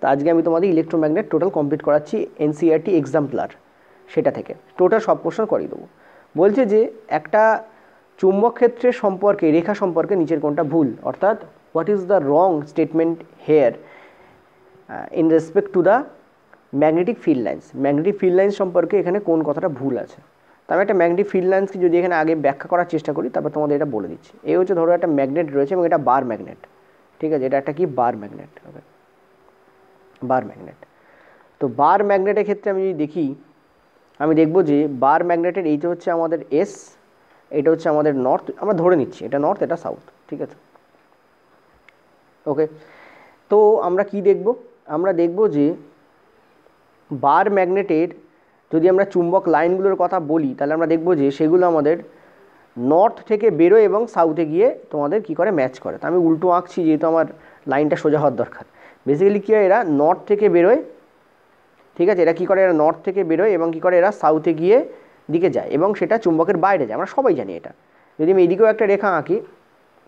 তো আজকে আমি তোমাদের ইলেকট্রোম্যাগনেট টোটাল কমপ্লিট করাচ্ছি এনসিইআরটি এক্সাম্পলার, সেটা থেকে টোটাল সব কোশ্চেন করিয়ে দেবো। বলছে যে একটা চুম্বক ক্ষেত্রের সম্পর্কে, রেখা সম্পর্কে নিচের কোনটা ভুল, অর্থাৎ what is the wrong statement here in respect to the magnetic field lines. Magnetic field lines সম্পর্কে এখানে কোন কথাটা ভুল আছে। তো আমি একটা ম্যাগনেটিক ফিল্ড লাইন্সকে যদি এখানে আগে ব্যাখ্যা করার চেষ্টা করি, তারপর তোমাদের এটা বলে দিচ্ছি। এই হচ্ছে ধরো একটা ম্যাগনেট রয়েছে এবং এটা বার ম্যাগনেট, ঠিক আছে, এটা একটা কি বার ম্যাগনেট হবে, বার ম্যাগনেট। তো বার ম্যাগনেটের ক্ষেত্রে আমি যদি দেখি, আমি দেখব যে বার ম্যাগনেটের এইটা হচ্ছে আমাদের এস, এটা হচ্ছে আমাদের নর্থ, আমরা ধরে নিচ্ছি এটা নর্থ এটা সাউথ, ঠিক আছে, ওকে। তো আমরা কি দেখব, আমরা দেখব যে বার ম্যাগনেটের যদি আমরা চুম্বক লাইনগুলোর কথা বলি, তাহলে আমরা দেখব যে সেগুলো আমাদের নর্থ থেকে বেরোয় এবং সাউথে গিয়ে তোমাদের কি করে ম্যাচ করে। তো আমি উল্টো আঁকছি যেহেতু আমার লাইনটা সোজা হওয়ার দরকার। বেসিক্যালি কী হয়, এরা নর্থ থেকে বেরোয়, ঠিক আছে, এরা কী করে, এরা নর্থ থেকে বেরোয় এবং কী করে, এরা সাউথে গিয়ে দিকে যায় এবং সেটা চুম্বকের বাইরে যায়, আমরা সবাই জানি এটা। যদি আমি এদিকেও একটা রেখা আঁকি,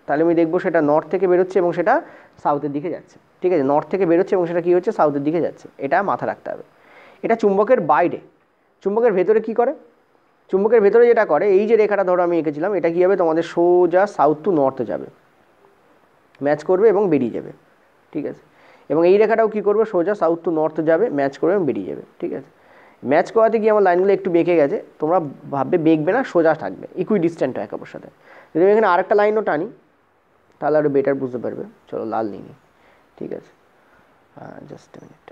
তাহলে আমি দেখবো সেটা নর্থ থেকে বেরোচ্ছে এবং সেটা সাউথের দিকে যাচ্ছে, ঠিক আছে, নর্থ থেকে বেরোচ্ছে এবং সেটা কী হচ্ছে, সাউথের দিকে যাচ্ছে, এটা মাথা রাখতে হবে। এটা চুম্বকের বাইরে। চুম্বকের ভেতরে কি করে, চুম্বকের ভেতরে যেটা করে, এই যে রেখাটা ধরো আমি এঁকেছিলাম, এটা কী হবে, তোমাদের সোজা সাউথ টু নর্থে যাবে, ম্যাচ করবে এবং বেরিয়ে যাবে, ঠিক আছে। এবং এই রেখাটাও কী করবে, সোজা সাউথ টু নর্থে যাবে, ম্যাচ করবে এবং বেরিয়ে যাবে, ঠিক আছে। ম্যাচ করাতে গিয়ে আমার লাইনগুলো একটু বেঁকে গেছে, তোমরা ভাববে বেঁকবে না, সোজা থাকবে, ইকুই ডিস্ট্যান্ট হয় একে অপরের সাথে। যদি আমি এখানে আরেকটা লাইনও টানি তাহলে আরও বেটার বুঝতে পারবে। চলো লাল নিই, ঠিক আছে, জাস্ট মিনিট,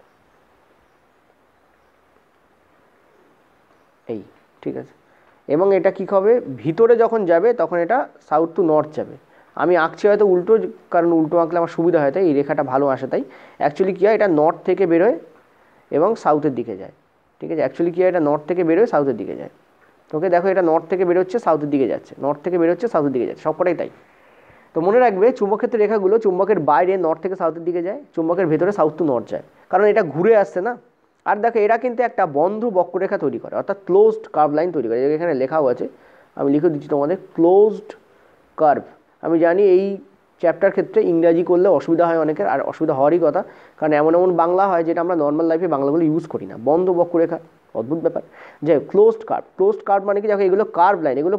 এই, ঠিক আছে। এবং এটা কী হবে, ভিতরে যখন যাবে তখন এটা সাউথ টু নর্থ যাবে। আমি আঁকছি হয়তো উল্টো, কারণ উল্টো আঁকলে আমার সুবিধা হয়, তাই এই রেখাটা ভালো আসে। তাই অ্যাকচুয়ালি কী হয়, এটা নর্থ থেকে বেরোয় এবং সাউথের দিকে যায়, ঠিক আছে। অ্যাকচুয়ালি কী হয়, এটা নর্থ থেকে বেরোয় সাউথের দিকে যায়। ওকে, দেখো এটা নর্থ থেকে বেরোচ্ছে সাউথের দিকে যাচ্ছে, নর্থ থেকে বেরোচ্ছে সাউথের দিকে যাচ্ছে, সবকটাই তাই। তো মনে রাখবে চুম্বক ক্ষেত্রের রেখাগুলো চুম্বকের বাইরে নর্থ থেকে সাউথের দিকে যায়, চুম্বকের ভেতরে সাউথ টু নর্থ যায়, কারণ এটা ঘুরে আসছে না। আর দেখো এরা কিন্তু একটা বন্ধ বক্ররেখা তৈরি করে, অর্থাৎ ক্লোজড কার্ভ লাইন তৈরি করে, এখানে লেখাও আছে, আমি লিখে দিচ্ছি তোমাদের, ক্লোজড কার্ভ। আমি জানি এই চ্যাপ্টার ক্ষেত্রে ইংরাজি করলে অসুবিধা হয় অনেকের, আর অসুবিধা হওয়ারই কথা, কারণ এমন এমন বাংলা হয় যেটা আমরা নর্মাল লাইফে বাংলাগুলো ইউজ করি না। বন্ধ বক্ররেখা, অদ্ভুত ব্যাপার। যে ক্লোজড কার্ভ, ক্লোজড কার্ভ মানে কি, দেখো এগুলো কার্ভ লাইন, এগুলো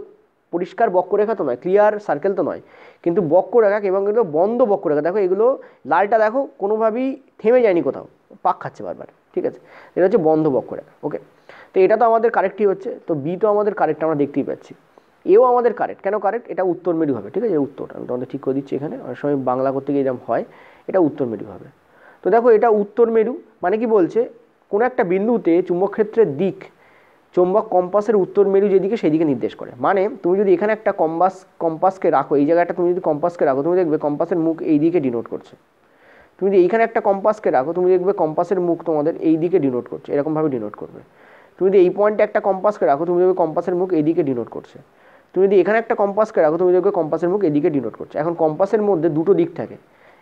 পরিষ্কার বক্ররেখা তো নয়, ক্লিয়ার সার্কেল তো নয়, কিন্তু বক্ররেখা, এবং এগুলো বন্ধ বক্ররেখা। দেখো এগুলো লালটা দেখো কোনোভাবেই থেমে যায়নি কোথাও, পাক খাচ্ছে বারবার, ঠিক আছে, এটা হচ্ছে বন্ধ বক্ররেখা, ওকে। তো এটা তো আমাদের কারেক্টই হচ্ছে, তো বি তো আমাদের কারেক্ট, আমরা দেখতেই পাচ্ছি। এও আমাদের কারেক্ট, কেন কারেক্ট, এটা উত্তর মেরু হবে, ঠিক আছে, উত্তর আমি তোমাদের ঠিক করে দিচ্ছি। এখানে অনেক সময় বাংলা করতে গিয়ে এরকম হয়, এটা উত্তর মেরু হবে। তো দেখো এটা উত্তর মেরু মানে কি বলছে, কোনো একটা বিন্দুতে চুম্বকক্ষেত্রের দিক চুম্বক কম্পাসের উত্তর মেরু যেদিকে সেদিকে নির্দেশ করে। মানে তুমি যদি এখানে একটা কম্পাসকে রাখো, এই জায়গাটা তুমি যদি কম্পাসকে রাখো, তুমি দেখবে কম্পাসের মুখ এই দিকে ডিনোট করছে। তুমি যদি এইখানে একটা কম্পাসকে রাখো, তুমি দেখবে কম্পাসের মুখ তোমাদের এই দিকে ডিনোট করছে, এরকমভাবে ডিনোট করবে। তুমি যদি এই পয়েন্টে একটা কম্পাসকে রাখো, তুমি দেখবে কম্পাসের মুখ এইদিকে ডিনোট করছে। তুমি যদি এখানে একটা কম্পাসকে রাখো, তুমি দেখবে কম্পাসের মুখ এদিকে ডিনোট করছে। এখন কম্পাসের মধ্যে দুটো দিক থাকে,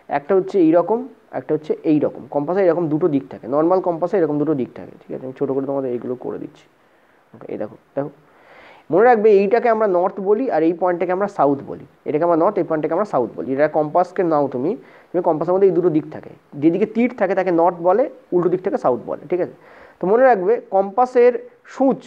একটা হচ্ছে এইরকম, একটা হচ্ছে এইরকম। কম্পাসে এরকম দুটো দিক থাকে, নর্মাল কম্পাসে এরকম দুটো দিক থাকে, ঠিক আছে। আমি ছোটো করে তোমাদের এইগুলো করে দিচ্ছি, ওকে। এই দেখো, দেখো মনে রাখবে এইটাকে আমরা নর্থ বলি আর এই পয়েন্টটাকে আমরা সাউথ বলি, এটাকে আমরা নর্থ, এই পয়েন্টটাকে আমরা সাউথ বলি। এটা কম্পাসকে নাও তুমি, কম্পাসের মধ্যে এই দুটো দিক থাকে, যেদিকে তীর থাকে তাকে নর্থ বলে, উল্টো দিক থেকে সাউথ বলে, ঠিক আছে। তো মনে রাখবে কম্পাসের সূচ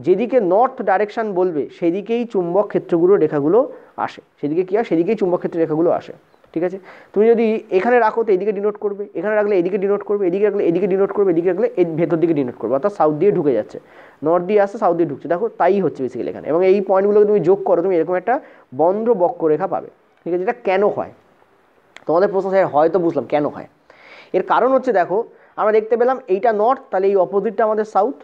যেদিকে নর্থ ডাইরেকশন বলবে সেদিকেই চুম্বক ক্ষেত্রগুলোর রেখাগুলো আসে, সেদিকে কী হয়, সেদিকেই চুম্বক ক্ষেত্রের রেখাগুলো আসে, ঠিক আছে। তুমি যদি এখানে রাখো তো এদিকে ডিনোট করবে, এখানে রাখলে এদিকে ডিনোট করবে, এদিকে রাখলে এদিকে ডিনোট করবে, এদিকে রাখলে ভেতর দিকে ডিনোট করবে, অর্থাৎ সাউথ দিয়ে ঢুকে যাচ্ছে, নর্থ দিয়ে আসছে সাউথ দিয়ে ঢুকছে। দেখো তাই হচ্ছে বেসিক্যালি এখানে। এবং এই পয়েন্টগুলোকে তুমি যোগ করো, তুমি এরকম একটা বন্ধ বক্ররেখা পাবে, ঠিক আছে। যেটা কেন হয়, তোমাদের প্রশ্ন স্যার হয়তো বুঝলাম কেন হয়। এর কারণ হচ্ছে দেখো আমরা দেখতে পেলাম এইটা নর্থ, তাহলে এই অপোজিটটা আমাদের সাউথ,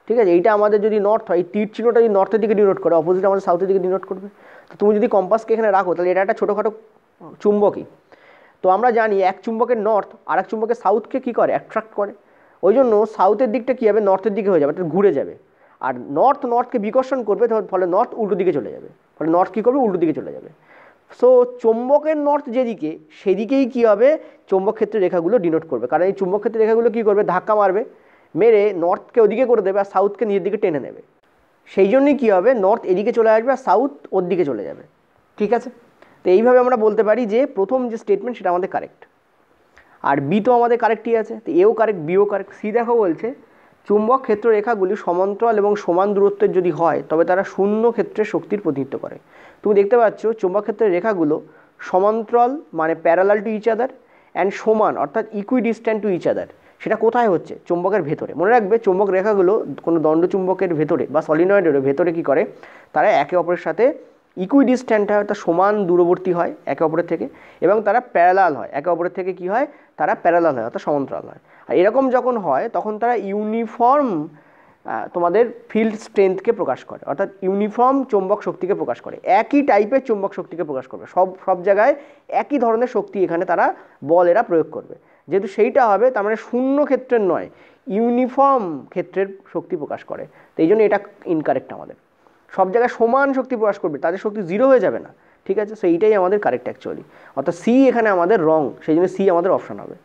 ঠিক আছে। এইটা আমাদের যদি নর্থ হয়, এই তীর চিহ্নটা যদি নর্থের দিকে ডিনোট করে, অপোজিট আমাদের সাউথের দিকে ডিনোট করবে। তো তুমি যদি কম্পাসকে এখানে রাখো, তাহলে এটা একটা ছোটোখাটো চুম্বকই। তো আমরা জানি এক চুম্বকের নর্থ আর এক চুম্বকের সাউথকে কী করে, অ্যাট্রাক্ট করে। ওই জন্য সাউথের দিকটা কী হবে, নর্থের দিকে হয়ে যাবে, অর্থাৎ ঘুরে যাবে। আর নর্থ নর্থকে বিকর্ষণ করবে, ফলে নর্থ উল্টো দিকে চলে যাবে, ফলে নর্থ কী করবে, উল্টো দিকে চলে যাবে। সো চুম্বকের নর্থ যেদিকে সেদিকেই কী হবে, চুম্বক ক্ষেত্রের রেখাগুলো ডিনোট করবে, কারণ এই চুম্বক ক্ষেত্রের রেখাগুলো কী করবে, ধাক্কা মারবে, মেরে নর্থকে ওদিকে করে দেবে আর সাউথকে নিজের দিকে টেনে নেবে। সেই জন্যই কী হবে, নর্থ এদিকে চলে আসবে আর সাউথ ওর দিকে চলে যাবে, ঠিক আছে। তো এইভাবে আমরা বলতে পারি যে প্রথম যে স্টেটমেন্ট সেটা আমাদের কারেক্ট। আর বি তো আমাদের কারেক্টই আছে, তো এও কারেক্ট, বিও কারেক্ট। সি দেখো বলছে চুম্বক ক্ষেত্র রেখাগুলি সমান্তরাল এবং সমান দূরত্বের যদি হয় তবে তারা শূন্য ক্ষেত্রে শক্তির প্রতিনিধিত্ব করে। তুমি দেখতে পাচ্ছ চুম্বক ক্ষেত্রের রেখাগুলো সমান্তরাল মানে parallel to each other and সমান অর্থাৎ ইকুইডিস্ট্যান্ট টু ইচ আদার। সেটা কোথায় হচ্ছে? চুম্বকের ভেতরে। মনে রাখবে চুম্বক রেখাগুলো কোনো দণ্ডচুম্বকের ভেতরে বা সলিনয়েডের ভেতরে কী করে, তারা একে অপরের সাথে ইকুইডিস্ট্যান্ট হয় অর্থাৎ সমান দূরবর্তী হয় একে অপরের থেকে, এবং তারা প্যারালাল হয় একে অপরের থেকে। কী হয়? তারা প্যারালাল হয় অর্থাৎ সমান্তরাল হয়। আর এরকম যখন হয় তখন তারা ইউনিফর্ম তোমাদের ফিল্ড স্ট্রেংথকে প্রকাশ করে, অর্থাৎ ইউনিফর্ম চুম্বক শক্তিকে প্রকাশ করে, একই টাইপের চুম্বক শক্তিকে প্রকাশ করবে। সব জায়গায় একই ধরনের শক্তি এখানে তারা বল এরা প্রয়োগ করবে। যেহেতু সেইটা হবে তার মানে শূন্য ক্ষেত্রের নয়, ইউনিফর্ম ক্ষেত্রের শক্তি প্রকাশ করে। তো এই জন্য এটা ইনকারেক্ট আমাদের। সব জায়গায় সমান শক্তি প্রকাশ করবে, তাদের শক্তি জিরো হয়ে যাবে না, ঠিক আছে? সো এইটাই আমাদের কারেক্ট অ্যাকচুয়ালি, অর্থাৎ সি এখানে আমাদের রং, সেই জন্য সি আমাদের অপশন হবে।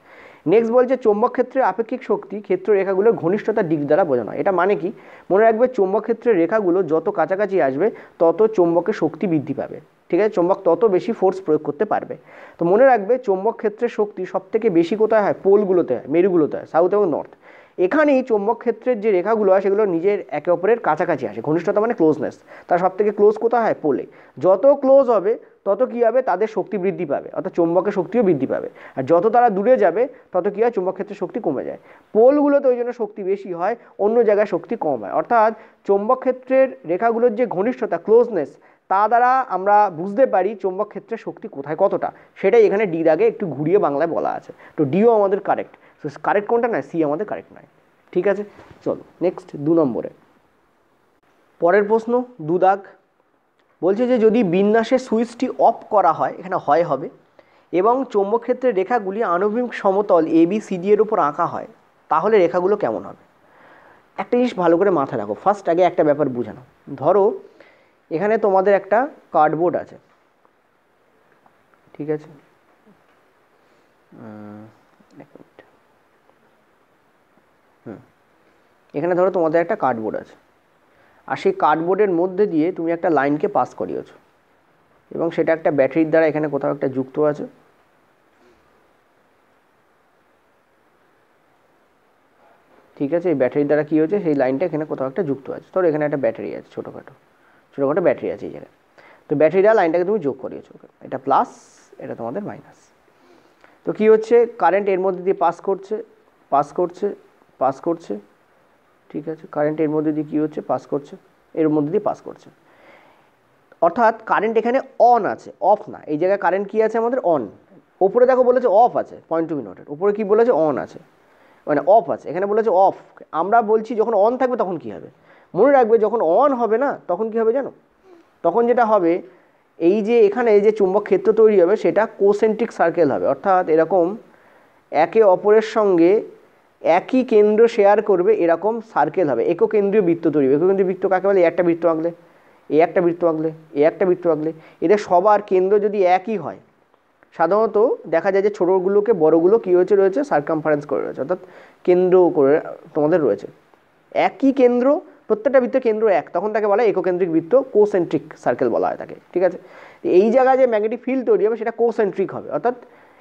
নেক্সট বলছে চৌম্বক ক্ষেত্রের আপেক্ষিক শক্তি ক্ষেত্র রেখাগুলোর ঘনিষ্ঠতার দিক দ্বারা বোঝানো হয়। এটা মানে কি? মনে রাখবে চৌম্বক ক্ষেত্রের রেখাগুলো যত কাছাকাছি আসবে তত চৌম্বকের শক্তি বৃদ্ধি পাবে, ঠিক আছে? চৌম্বক তত বেশি ফোর্স প্রয়োগ করতে পারবে। তো মনে রাখবে চৌম্বক ক্ষেত্রের শক্তি সবথেকে বেশি কোথায় হয়? পোলগুলোতে হয়, মেরুগুলোতে হয়, সাউথ এবং নর্থ। এখানেই চৌম্বক ক্ষেত্রের যে রেখাগুলো হয় সেগুলো নিজের একে অপরের কাছাকাছি আসে। ঘনিষ্ঠতা মানে ক্লোজনেস, তার সব থেকে ক্লোজ কোথায় হয়? পোলে। যত ক্লোজ হবে তত কী হবে? তাদের শক্তি বৃদ্ধি পাবে, অর্থাৎ চৌম্বকের শক্তিও বৃদ্ধি পাবে। আর যত তারা দূরে যাবে তত কী হয়? চৌম্বক ক্ষেত্রের শক্তি কমে যায়। পোলগুলোতে ওই জন্য শক্তি বেশি হয়, অন্য জায়গায় শক্তি কম হয়। অর্থাৎ চৌম্বক ক্ষেত্রের রেখাগুলোর যে ঘনিষ্ঠতা ক্লোজনেস, তা দ্বারা আমরা বুঝতে পারি চৌম্বক ক্ষেত্রের শক্তি কোথায় কতটা। সেটাই এখানে ডি দাগে একটু ঘুরিয়ে বাংলায় বলা আছে। তো ডিও আমাদের কারেক্ট। তো কারেক্ট কোনটা নয়? সি আমাদের কারেক্ট নয়, ঠিক আছে? চলো নেক্সট 2 নম্বরে পরের প্রশ্ন। 2 দাগ বলছে যে যদি বিন্যাসের সুইচটি অফ করা হয়, এখানে হয় হবে, এবং চৌম্বক ক্ষেত্রের রেখাগুলি আনুভূমিক সমতল ABCD এর উপর আঁকা হয়, তাহলে রেখাগুলো কেমন হবে? একটা জিনিস ভালো করে মাথায় রাখো। ফার্স্ট আগে একটা ব্যাপার বুঝানো। ধরো এখানে তোমাদের একটা কার্ডবোর্ড আছে, ঠিক আছে? এখানে ধরো তোমাদের একটা কার্ডবোর্ড আছে, আর সেই কার্ডবোর্ডের মধ্যে দিয়ে তুমি একটা লাইনকে পাস করিয়েছো, এবং সেটা একটা ব্যাটারির দ্বারা এখানে কোথাও একটা যুক্ত আছে। ঠিক আছে? এই ব্যাটারির দ্বারা কী হচ্ছে? সেই লাইনটা এখানে কোথাও একটা যুক্ত আছে। ধরো এখানে একটা ব্যাটারি আছে, ছোটোখাটো ব্যাটারি আছে এই জায়গায়। তো ব্যাটারি দ্বারা লাইনটাকে তুমি যোগ করিয়েছো, এটা প্লাস, এটা তোমাদের মাইনাস। তো কী হচ্ছে? কারেন্ট এর মধ্যে দিয়ে পাস করছে, ঠিক আছে? কারেন্ট এর মধ্যে দিয়ে কী হচ্ছে? পাস করছে, এর মধ্যে দিয়ে পাস করছে। অর্থাৎ কারেন্ট এখানে অন আছে, অফ না। এই জায়গায় কারেন্ট কী আছে আমাদের? অন। ওপরে দেখো বলেছে অফ আছে, পয়েন্ট টু বি নোটেড। ওপরে কী বলেছে? অন আছে, মানে অফ আছে। এখানে বলেছে অফ। আমরা বলছি যখন অন থাকবে তখন কী হবে? মনে রাখবে যখন অন হবে না তখন কী হবে জানো? তখন যেটা হবে, এই যে এখানে এই যে চুম্বক ক্ষেত্র তৈরি হবে সেটা কোসেন্ট্রিক সার্কেল হবে। অর্থাৎ এরকম একে অপরের সঙ্গে একই কেন্দ্র শেয়ার করবে এরকম সার্কেল হবে, এককেন্দ্রীয় বৃত্ত তৈরি হবে। এককেন্দ্রীয় বৃত্ত কাকে বলে? একটা বৃত্ত আঁকলে, একটা বৃত্ত আঁকলে, একটা বৃত্ত আঁকলে, এদের সবার কেন্দ্র যদি একই হয়, সাধারণত দেখা যায় যে ছোটোগুলোকে বড়গুলো কী রয়েছে সার্কামফারেন্স করে রয়েছে, অর্থাৎ কেন্দ্র করে তোমাদের রয়েছে। একই কেন্দ্র, প্রত্যেকটা বৃত্তের কেন্দ্র এক, তখন তাকে বলা হয় এককেন্দ্রিক বৃত্ত, কোসেন্ট্রিক সার্কেল বলা হয় তাকে, ঠিক আছে? এই জায়গায় যে ম্যাগনেটিক ফিল্ড তৈরি হবে সেটা কোসেন্ট্রিক হবে, অর্থাৎ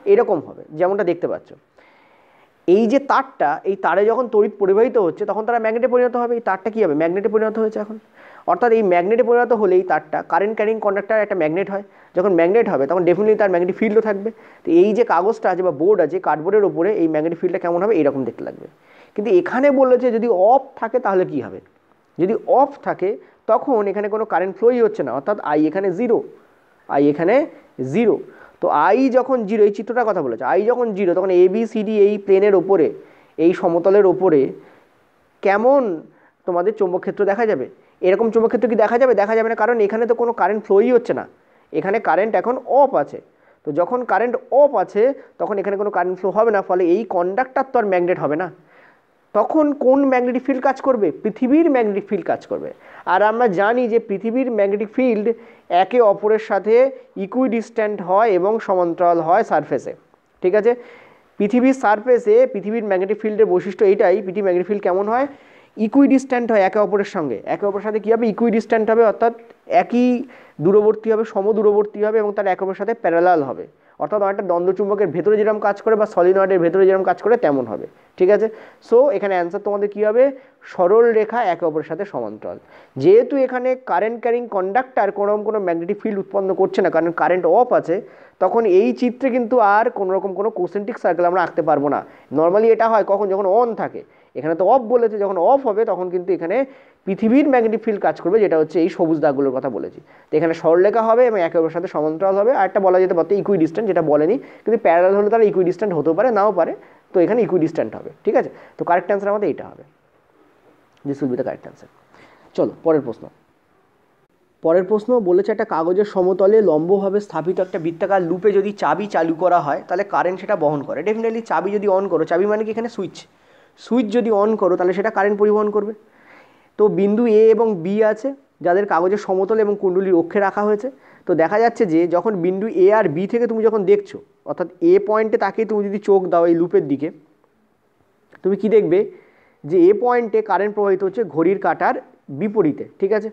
এরকম হবে যেমনটা দেখতে পাচ্ছ। এই যে তারটা, এই তারে যখন তড়িৎ পরিবাহিত হচ্ছে তখন তারা ম্যাগনেটে পরিণত হবে। এই তারটা কী হবে? ম্যাগনেটে পরিণত হয়েছে এখন। অর্থাৎ এই ম্যাগনেটে পরিণত হলে এই তারটা, কারেন্ট ক্যারিং কন্ডাক্টর একটা ম্যাগনেট হয়, যখন ম্যাগনেট হবে তখন ডেফিনেটলি তার ম্যাগনেটিক ফিল্ডও থাকবে। তো এই যে কাগজটা আছে বা বোর্ড আছে, কার্ডবোর্ডের ওপরে এই ম্যাগনেটিক ফিল্ডটা কেমন হবে? এইরকম দেখতে লাগবে। কিন্তু এখানে বলেছে যদি অফ থাকে তাহলে কী হবে? যদি অফ থাকে তখন এখানে কোনো কারেন্ট ফ্লোই হচ্ছে না, অর্থাৎ আই এখানে জিরো। তো আই যখন জিরো, এই চিত্রটার কথা বলেছে, আই যখন জিরো তখন ABCD এই প্লেনের ওপরে, এই সমতলের ওপরে কেমন তোমাদের চৌম্বক ক্ষেত্র দেখা যাবে? এরকম চৌম্বক ক্ষেত্র কি দেখা যাবে? দেখা যাবে না, কারণ এখানে তো কোনো কারেন্ট ফ্লোই হচ্ছে না, এখানে কারেন্ট এখন অফ আছে। তো যখন কারেন্ট অফ আছে তখন এখানে কোনো কারেন্ট ফ্লো হবে না, ফলে এই কন্ডাক্টর তো আর ম্যাগনেট হবে না। তখন কোন ম্যাগনেটিক ফিল্ড কাজ করবে? পৃথিবীর ম্যাগনেটিক ফিল্ড কাজ করবে। আর আমরা জানি যে পৃথিবীর ম্যাগনেটিক ফিল্ড একে অপরের সাথে ইকুইডিস্ট্যান্ট হয় এবং সমান্তরাল হয় সারফেসে, ঠিক আছে? পৃথিবীর সারফেসে পৃথিবীর ম্যাগনেটিক ফিল্ডের বৈশিষ্ট্য এইটাই, পৃথিবীর ম্যাগনেটিক ফিল্ড কেমন হয়? ইকুইডিস্ট্যান্ট হয় একে অপরের সঙ্গে। একে অপরের সাথে কী হবে? ইকুইডিস্ট্যান্ট হবে, অর্থাৎ একই দূরবর্তী হবে, সমদূরবর্তী হবে, এবং তারা একে অপরের সাথে প্যারালাল হবে, অর্থাৎ অনেকটা দ্বন্দ্বচুম্বকের ভেতরে যেরকম কাজ করে বা সলিনয়েডের ভেতরে যেরকম কাজ করে তেমন হবে, ঠিক আছে। সো এখানে অ্যান্সার তোমাদের কী হবে, সরল রেখা একে অপরের সাথে সমান্তরাল। যেহেতু এখানে কারেন্ট ক্যারিং কন্ডাক্টর কোনো ম্যাগনেটিক ফিল্ড উৎপন্ন করছে না, কারণ কারেন্ট অফ আছে, তখন এই চিত্রে কিন্তু আর কোনো রকম কোনো কনসেন্ট্রিক সার্কেল আমরা আঁকতে পারবো না। নর্মালি এটা হয় কখন, যখন অন থাকে। এখানে তো অফ বলেছে, যখন অফ হবে তখন কিন্তু এখানে পৃথিবীর ম্যাগনেটিক ফিল্ড কাজ করবে, যেটা হচ্ছে এই সবুজ দাগগুলোর কথা বলেছি। তো এখানে সরলরেখা হবে এবং একে অপরের সাথে সমান্তরাল হবে। আর একটা বলা যেতে পারতো ইকুইডিস্ট্যান্ট, যেটা বলেনি, কিন্তু প্যারালাল হলে তারা ইকুইডিস্ট্যান্ট হতেও পারে, নাও পারে। তো এখানে ইকুইডিস্ট্যান্ট হবে, ঠিক আছে। তো কারেক্ট অ্যান্সার আমাদের এইটা হবে, this will be the correct answer. চলো পরের প্রশ্ন। পরের প্রশ্ন বলেছে একটা কাগজের সমতলে লম্বভাবে স্থাপিত একটা বৃত্তাকার লুপে যদি চাবি চালু করা হয় তাহলে কারেন্ট সেটা বহন করে। ডেফিনেটলি চাবি যদি অন করো, চাবি মানে কি এখানে সুইচ, সুইচ যদি অন করো তাহলে সেটা কারেন্ট পরিবহন করবে। তো বিন্দু এ এবং বি আছে, যাদের কাগজের সমতল এবং কুণ্ডলীর অক্ষে রাখা হয়েছে। তো দেখা যাচ্ছে যে যখন বিন্দু এ আর বি থেকে তুমি যখন দেখছো, অর্থাৎ এ পয়েন্টে তাকিয়ে তুমি যদি চোখ দাও এই লুপের দিকে, তুমি কি দেখবে যে এ পয়েন্টে কারেন্ট প্রবাহিত হচ্ছে ঘড়ির কাঁটার বিপরীতে, ঠিক আছে।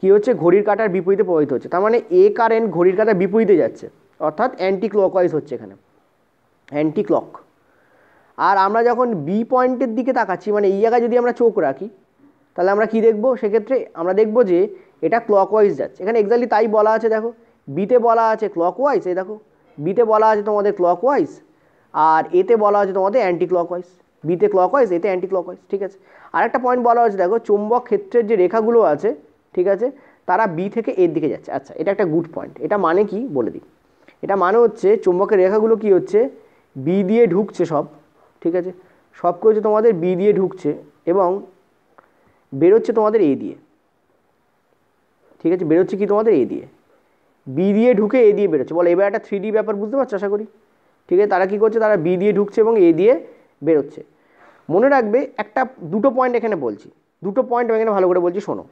কি হচ্ছে, ঘড়ির কাঁটার বিপরীতে প্রবাহিত হচ্ছে, তার মানে এ কারেন্ট ঘড়ির কাঁটার বিপরীতে যাচ্ছে, অর্থাৎ অ্যান্টি ক্লকওয়াইজ হচ্ছে এখানে, অ্যান্টি ক্লক। আর আমরা যখন বি পয়েন্টের দিকে তাকাচ্ছি, মানে এই জায়গায় যদি আমরা চোখ রাখি, তাহলে আমরা কি দেখব, সেক্ষেত্রে আমরা দেখব যে এটা ক্লকওয়াইজ যাচ্ছে। এখানে এক্স্যাক্টলি তাই বলা আছে, দেখো বিতে বলা আছে ক্লকওয়াইজ, এই দেখো বিতে বলা আছে তোমাদের ক্লকওয়াইজ, আর এতে বলা আছে তোমাদের অ্যান্টি ক্লকওয়াইজ। বিতে ক্লকওয়াইজ, এতে অ্যান্টি ক্লকওয়াইজ, ঠিক আছে। আর একটা পয়েন্ট বলা হচ্ছে, দেখো চুম্বক ক্ষেত্রের যে রেখাগুলো আছে, ঠিক আছে, তারা বি থেকে এর দিকে যাচ্ছে। আচ্ছা, এটা একটা গুড পয়েন্ট। এটা মানে কি বলে দিই। এটা মানে হচ্ছে চুম্বকের রেখাগুলো কি হচ্ছে, বি দিয়ে ঢুকছে সব, ঠিক আছে, সব কি হচ্ছে তোমাদের বি দিয়ে ঢুকছে এবং বেরোচ্ছে তোমাদের এ দিয়ে, ঠিক আছে, বেরোচ্ছে কি তোমাদের এ দিয়ে, বি দিয়ে ঢুকে এ দিয়ে বেরোচ্ছে। বলো এবার একটা 3D ব্যাপার বুঝতে পারছো আশা করি, ঠিক আছে। তারা কি করছে, তারা বি দিয়ে ঢুকছে এবং এ দিয়ে বেরোচ্ছে। মনে রাখবে দুটো পয়েন্ট এখানে বলছি, দুটো পয়েন্ট এখানে ভালো করে বলছি, শোনো।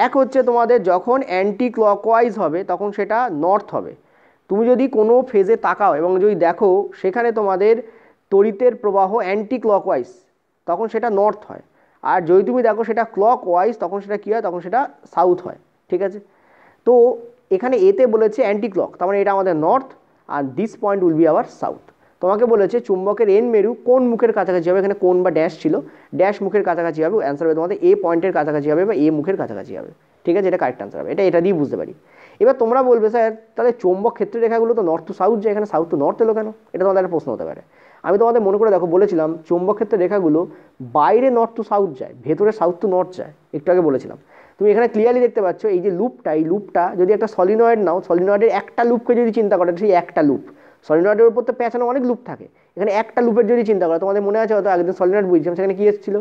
এক হচ্ছে তোমাদের যখন অ্যান্টি ক্লকওয়াইজ হবে তখন সেটা নর্থ হবে। তুমি যদি কোনো ফেজে তাকাও এবং যদি দেখো সেখানে তোমাদের তড়িতের প্রবাহ অ্যান্টি ক্লকওয়াইজ, তখন সেটা নর্থ হয়। আর যদি তুমি দেখো সেটা ক্লকওয়াইজ, তখন সেটা কী হয়, তখন সেটা সাউথ হয়, ঠিক আছে। তো এখানে এতে বলেছে অ্যান্টি ক্লক, তার মানে এটা আমাদের নর্থ, আর this point will be our south. তোমাকে বলেছে চুম্বকের এন মেরু কোন মুখের কাছাকাছি হবে, এখানে কোন বা ড্যাশ ছিল, ড্যাশ মুখের কাছাকাছি হবে, অ্যান্সার হবে তোমাদের এ পয়েন্টের কাছাকাছি হবে বা এ মুখের কাছাকাছি হবে, ঠিক আছে। এটা কারেক্ট অ্যান্সার হবে, এটা দিয়ে বুঝতে পারি। এবার তোমরা বলবে স্যার তাহলে চুম্বক ক্ষেত্রের রেখাগুলো তো নর্থ টু সাউথ যায়, এখানে সাউথ টু নর্থ এলো কেন, এটা তোমাদের একটা প্রশ্ন হতে পারে। আমি তোমাদের মনে করে দেখো বলেছিলাম চুম্বক ক্ষেত্রের রেখাগুলো বাইরে নর্থ টু সাউথ যায়, ভেতরে সাউথ টু নর্থ যায়, একটু আগে বলেছিলাম। তুমি এখানে ক্লিয়ারলি দেখতে পাচ্ছ এই যে লুপটা, এই লুপটা যদি একটা সলিনয়েড নাও, সলিনয়েডের একটা লুপকে যদি চিন্তা করো, সেই একটা লুপ, সলিনয়েডের উপর তো পেঁচানো অনেক লুপ থাকে, এখানে একটা লুপের যদি চিন্তা করো, তোমাদের মনে আছে হয়তো আগের সলিনয়েড বুঝছিলাম, সেখানে কি এসেছিল,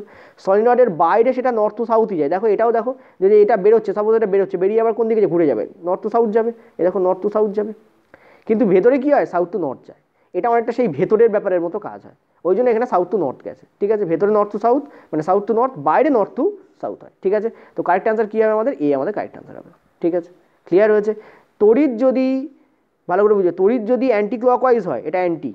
সলিনয়েডের বাইরে সেটা নর্থ টু সাউথই যায়। দেখো এটাও দেখো, যদি এটা বেরোচ্ছে, সাপোজ এটা বেরোচ্ছে, বেরিয়ে আবার কোন দিকে ঘুরে যাবে, নর্থ টু সাউথ যাবে, এ দেখো নর্থ টু সাউথ যাবে। কিন্তু ভেতরে কি হয়, সাউথ টু নর্থ যায়। এটা অনেকটা সেই ভেতরের ব্যাপারের মতো কাজ হয়, ওই জন্য এখানে সাউথ টু নর্থ গেছে, ঠিক আছে। ভেতরে নর্থ টু সাউথ মানে সাউথ টু নর্থ, বাইরে নর্থ টু সাউথ হয়, ঠিক আছে। তো কারেক্ট অ্যান্সার কী হবে আমাদের, এ আমাদের কারেক্ট অ্যান্সার হবে, ঠিক আছে। ক্লিয়ার হয়েছে। তড়িৎ যদি ভালো করে বুঝে, তড়িৎ যদি অ্যান্টি ক্লকওয়াইজ হয় এটা অ্যান্টি,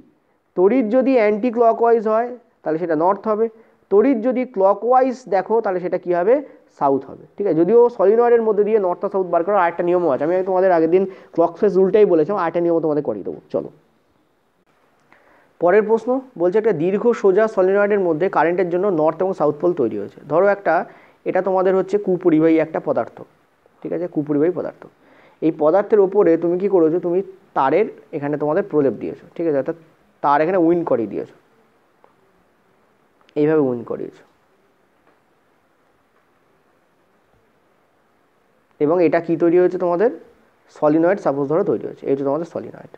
তড়িৎ যদি অ্যান্টি ক্লকওয়াইজ হয় তাহলে সেটা নর্থ হবে, তড়িৎ যদি ক্লকওয়াইজ দেখো তাহলে সেটা কী হবে, সাউথ হবে, ঠিক আছে। যদিও সলিনয়েডের মধ্যে দিয়ে নর্থ আর সাউথ বার করার আরেকটা নিয়মও আছে, আমি তোমাদের আগের দিন ক্লক ফেজ রুলটাই বলেছিলাম, আরেকটা নিয়ম তোমাদের করিয়ে দেবো। চলো পরের প্রশ্ন বলছে একটা দীর্ঘ সোজা সলিনয়েডের মধ্যে কারেন্টের জন্য নর্থ এবং সাউথ পোল তৈরি হয়েছে। ধরো এটা তোমাদের হচ্ছে কুপরিবাহী একটা পদার্থ, ঠিক আছে, কুপরিবাহী পদার্থ। এই পদার্থের ওপরে তুমি কি করেছো, তুমি তারের এখানে তোমাদের প্রলেপ দিয়েছো, ঠিক আছে, অর্থাৎ তার এখানে উইন্ড করিয়ে দিয়েছো, এইভাবে উইন্ড করিয়েছো, এবং এটা কি তৈরি হয়েছে তোমাদের সলিনয়েড, সাপোজ ধরো তৈরি হয়েছে, এই হচ্ছে তোমাদের সলিনয়েড,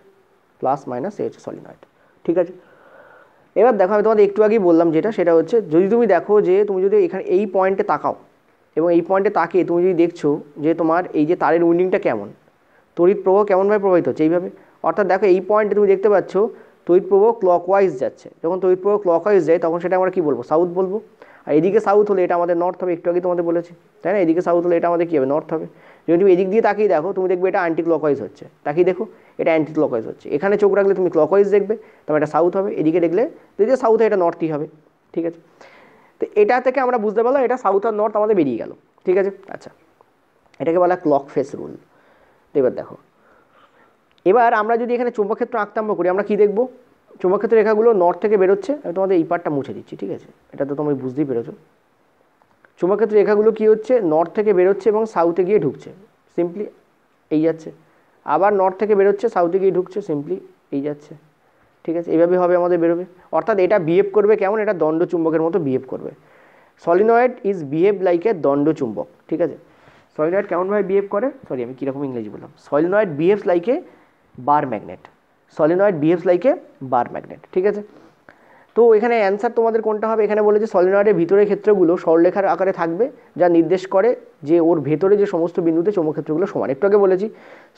প্লাস মাইনাস এই হচ্ছে সলিনয়েড, ঠিক আছে। এবার দেখো আমি তোমাদের একটু আগেই বললাম যেটা, সেটা হচ্ছে যদি তুমি দেখো যে তুমি যদি এখানে এই পয়েন্টে তাকাও এবং এই পয়েন্টে তাকিয়ে তুমি যদি দেখছো যে তোমার এই যে তারের উইন্ডিংটা কেমন, তড়িৎ প্রবাহ কেমনভাবে প্রবাহিত হচ্ছে এইভাবে, অর্থাৎ দেখো এই পয়েন্টে তুমি দেখতে পাচ্ছ তড়িৎ প্রবাহ ক্লকওয়াইজ যাচ্ছে। যখন তড়িৎ প্রবাহ ক্লকওয়াইজ যায় তখন সেটা আমরা কী বলবো, সাউথ বলবো। আর এদিকে সাউথ হলে এটা আমাদের নর্থ হবে, একটু আগে তোমাদের বলেছি, তাই না। এদিকে সাউথ হলে এটা আমাদের কী হবে, নর্থ হবে। যদি তুমি এদিক দিয়ে তাকিয়ে দেখো তুমি দেখবে এটা অ্যান্টি ক্লকওয়াইজ হচ্ছে, তাকিয়ে দেখো এটা অ্যান্টি ক্লকওয়াইজ হচ্ছে। এখানে চোখ রাখলে তুমি ক্লকওয়াইজ দেখবে, তবে এটা সাউথ হবে, এদিকে দেখলে যদি সাউথ হয় এটা নর্থই হবে, ঠিক আছে। তো এটা থেকে আমরা বুঝতে পারলাম এটা সাউথ আর নর্থ আমাদের বেরিয়ে গেল, ঠিক আছে। আচ্ছা, এটাকে বলা ক্লক ফেস রুল। তো এবার দেখো এবার আমরা যদি এখানে চুম্বকক্ষেত্র আঁকতে আরম্ভ করি, আমরা কি দেখব? চুম্বকক্ষেত্র রেখাগুলো নর্থ থেকে বেরোচ্ছে। আমি তোমাদের এই পার্টটা মুছে দিচ্ছি, ঠিক আছে? এটা তো তুমি বুঝতেই পেরেছো। চুম্বকক্ষেত্র রেখাগুলো কি হচ্ছে, নর্থ থেকে বেরোচ্ছে এবং সাউথে গিয়ে ঢুকছে, সিম্পলি এই যাচ্ছে। আবার নর্থ থেকে বেরোচ্ছে, সাউথে গিয়ে ঢুকছে, সিম্পলি এই যাচ্ছে, ঠিক আছে? এইভাবে হবে আমাদের বেরোবে। অর্থাৎ এটা বিহেভ করবে কেমন? এটা দণ্ড চুম্বকের মতো বিহেভ করবে। Solenoid is behave like a দণ্ড চুম্বক, ঠিক আছে? সলিনয়েড কেমনভাবে বিহেভ করে, সরি আমি কীরকম ইংরেজি বললাম, solenoid behaves like a bar magnet, solenoid behaves like a bar magnet, ঠিক আছে? তো এখানে অ্যান্সার তোমাদের কোনটা হবে? এখানে বলেছে সলিনয়েডের ভিতরের ক্ষেত্রগুলো সরলরেখার আকারে থাকবে, যা নির্দেশ করে যে ওর ভেতরে যে সমস্ত বিন্দুতে চৌম্বক ক্ষেত্রগুলো সমান। একটু আগে বলেছি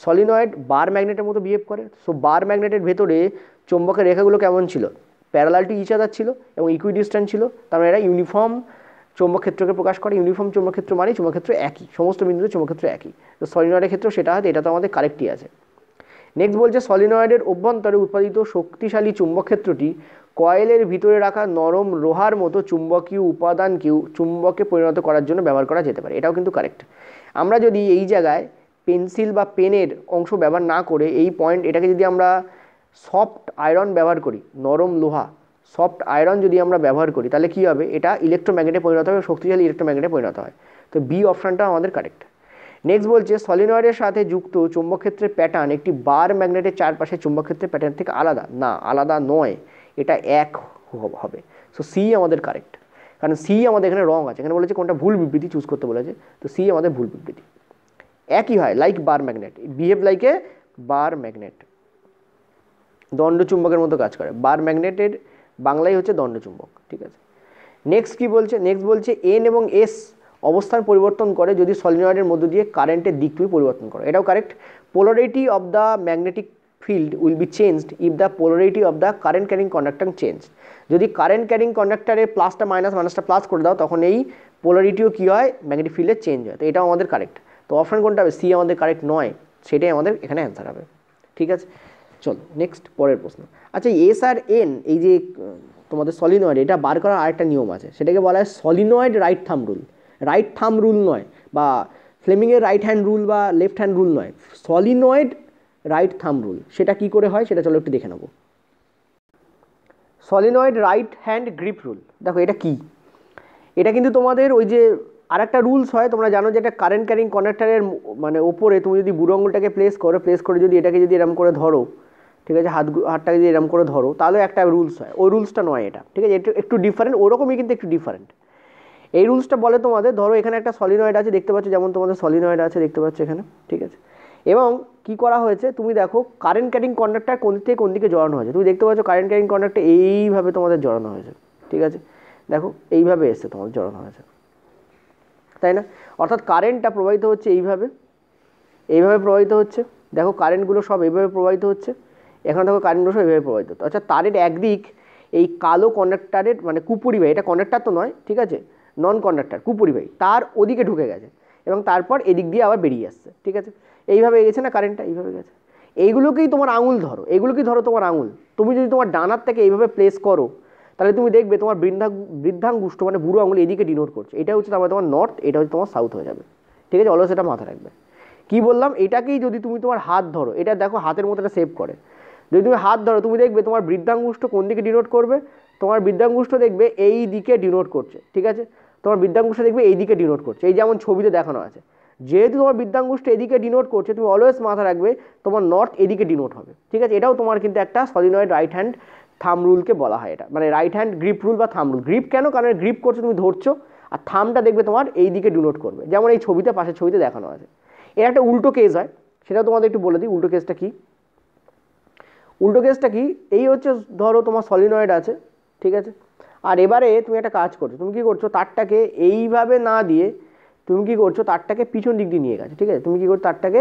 সলিনয়েড বার ম্যাগনেটের মতো বিহেভ করে। সো বার ম্যাগনেটের ভেতরে চৌম্বকের রেখাগুলো কেমন ছিল? প্যারালাল টু ইচ আদার ছিল এবং ইকুইডিস্ট্যান্ট ছিল। তার মানে এরা ইউনিফর্ম চৌম্বক ক্ষেত্রকে প্রকাশ করে। ইউনিফর্ম চৌম্বক ক্ষেত্র মানে চৌম্বক ক্ষেত্র একই, সমস্ত বিন্দুতে চৌম্বক ক্ষেত্র একই। তো সলিনয়েডের ক্ষেত্রেও সেটা হয়, এটা তো আমাদের কারেক্টই আছে। নেক্সট বলছে সলিনয়েডের অভ্যন্তরে উৎপাদিত শক্তিশালী চুম্বক ক্ষেত্রটি কয়েলের ভিতরে রাখা নরম লোহার মতো চুম্বকীয় উপাদানকেও চুম্বকে পরিণত করার জন্য ব্যবহার করা যেতে পারে। এটাও কিন্তু কারেক্ট। আমরা যদি এই জায়গায় পেন্সিল বা পেনের অংশ ব্যবহার না করে এই পয়েন্ট, এটাকে যদি আমরা সফট আয়রন ব্যবহার করি, নরম লোহা সফট আয়রন যদি আমরা ব্যবহার করি, তাহলে কী হবে? এটা ইলেকট্রোম্যাগনেটে পরিণত হবে, শক্তিশালী ইলেকট্রোম্যাগনেটে পরিণত হয়। তো বি অপশানটা আমাদের কারেক্ট। নেক্সট বলছে সলিনয়েডের সাথে যুক্ত চুম্বকক্ষেত্রের প্যাটার্ন একটি বার ম্যাগনেটের চারপাশে চুম্বকক্ষেত্রের প্যাটার্ন থেকে আলাদা। না, আলাদা নয়, এটা এক হবে। সো সি আমাদের কারেক্ট, কারণ সি আমাদের এখানে রং আছে। এখানে বলেছে কোনটা ভুল বিবৃতি চুজ করতে বলেছে, তো সি আমাদের ভুল বিবৃতি। একই হয়, like bar magnet, behave like a bar magnet, দণ্ড চুম্বকের মতো কাজ করে। বার ম্যাগনেটের বাংলাই হচ্ছে দণ্ড চুম্বক, ঠিক আছে? নেক্সট কি বলছে? নেক্সট বলছে এন এবং এস অবস্থান পরিবর্তন করে যদি সলিনয়েডের মধ্য দিয়ে কারেন্টের দিক তুমি পরিবর্তন করো। এটাও correct. Polarity of the magnetic field will be changed if the polarity of the current carrying conductor change. যদি কারেন্ট ক্যারিং কন্ডাক্টারের প্লাসটা মাইনাস, মাইনাসটা প্লাস করে দাও, তখন এই পোলারিটিও কী হয়? ম্যাগনেটিক ফিল্ডে চেঞ্জ হয়। তো এটাও আমাদের কারেক্ট। তো অপশন কোনটা হবে? সি আমাদের কারেক্ট নয়, সেটাই আমাদের এখানে অ্যান্সার হবে, ঠিক আছে? চলো নেক্সট, পরের প্রশ্ন। আচ্ছা, এস আর এন এই যে তোমাদের সলিনয়েড, এটা বার করার আরেকটা নিয়ম আছে, সেটাকে বলা হয় solenoid right thumb rule. Right thumb rule নয়, বা ফ্লেমিংয়ের রাইট হ্যান্ড রুল বা লেফট হ্যান্ড রুল নয়, সলিনয়েড রাইট থাম্ব রুল। সেটা কি করে হয় সেটা চলো একটু দেখে নেব। Solenoid right hand grip rule, দেখো এটা কি? এটা কিন্তু তোমাদের ওই যে আরেকটা রুলস হয়, তোমরা জানো যে একটা কারেন্ট ক্যারিং কন্ডাক্টারের মানে ওপরে তুমি যদি বুড়ো আঙুলটাকে প্লেস করে যদি এটাকে যদি এরম করে ধরো, ঠিক আছে, হাতটাকে যদি এরম করে ধরো, তাহলে একটা রুলস হয়। ওই রুলসটা নয় এটা, ঠিক আছে? একটু ডিফারেন্ট, ওরকমই কিন্তু একটু ডিফারেন্ট। এই রুলসটা বলে তোমাদের, ধরো এখানে একটা সলিনয়েড আছে, দেখতে পাচ্ছ, যেমন তোমাদের সলিনয়েড আছে দেখতে পাচ্ছ এখানে, ঠিক আছে? এবং কি করা হয়েছে তুমি দেখো, কারেন্ট ক্যারিং কন্ডাক্টর কোন থেকে কোন দিকে জড়ানো হয়েছে। তুমি দেখতে পাচ্ছ কারেন্ট ক্যারিং কন্ডাক্টর এইভাবে তোমাদের জড়ানো হয়েছে, ঠিক আছে? দেখো এইভাবে এসছে, তোমাদের জড়ানো হয়েছে, তাই না? অর্থাৎ কারেন্টটা প্রবাহিত হচ্ছে এইভাবে, এইভাবে প্রবাহিত হচ্ছে। দেখো কারেন্টগুলো সব এইভাবে প্রবাহিত হচ্ছে, এখানে দেখো কারেন্টগুলো সব এইভাবে প্রবাহিত হচ্ছে। আচ্ছা, তারের একদিক এই কালো কন্ডাক্টারের মানে কুপুরিবাহী, এটা কন্ডাক্টার তো নয়, ঠিক আছে, নন কন্ডাক্টার, কুপুরিবাহী, তার ওদিকে ঢুকে গেছে এবং তারপর এদিক দিয়ে আবার বেরিয়ে আসছে, ঠিক আছে? এইভাবে গেছে না কারেন্টটা, এইভাবে গেছে। এইগুলোকেই তোমার আঙুল ধরো, এগুলোকেই ধরো তোমার আঙুল। তুমি যদি তোমার ডানার থেকে এইভাবে প্লেস করো, তাহলে তুমি দেখবে তোমার বৃদ্ধাঙ্গুষ্ঠ মানে বুড়ো আঙুল এদিকে ডিনোট করছে। এটা হচ্ছে তোমার নর্থ, এটা হচ্ছে তোমার সাউথ হয়ে যাবে, ঠিক আছে? অলওয়েজ এটা মাথায় রাখবে। কি বললাম? এটাকেই যদি তুমি তোমার হাত ধরো, এটা দেখো হাতের মতো এটা সেভ করে, যদি তুমি হাত ধরো তুমি দেখবে তোমার বৃদ্ধাঙ্গুষ্ঠ কোন দিকে ডিনোট করবে? তোমার বৃদ্ধাঙ্গুষ্ঠ দেখবে এই দিকে ডিনোট করছে, ঠিক আছে? তোমার বৃদ্ধাঙ্গুষ্ঠ দেখবে এই দিকে ডিনোট করছে, এই যেমন ছবিতে দেখানো আছে। যেহেতু তোমার বৃদ্ধাঙ্গুষ্ঠ এদিকে ডিনোট করছে, তুমি অলওয়েজ মাথা রাখবে তোমার নর্থ এদিকে ডিনোট হবে, ঠিক আছে? এটাও তোমার কিন্তু একটা সলিনয়েড রাইট হ্যান্ড থাম রুলকে বলা হয়। এটা মানে রাইট হ্যান্ড গ্রিপ রুল বা থাম রুল। গ্রিপ কেন? কারণ গ্রিপ করছো তুমি ধরছো, আর থামটা দেখবে তোমার এই দিকে ডিনোট করবে, যেমন এই ছবিতে, পাশের ছবিতে দেখানো আছে। এর একটা উল্টো কেস হয়, সেটা তোমাদের একটু বলে দিই। উল্টো কেসটা কি? উল্টো কেসটা কি? এই হচ্ছে ধরো তোমার সলিনয়েড আছে, ঠিক আছে, আর এবারে তুমি একটা কাজ করছো, তুমি কি করছো, তারটাকে এইভাবে না দিয়ে তুমি কি করছো, তারটাকে পিছন দিক দিয়ে নিয়ে গেছে, ঠিক আছে? তুমি কি করছো, তারটাকে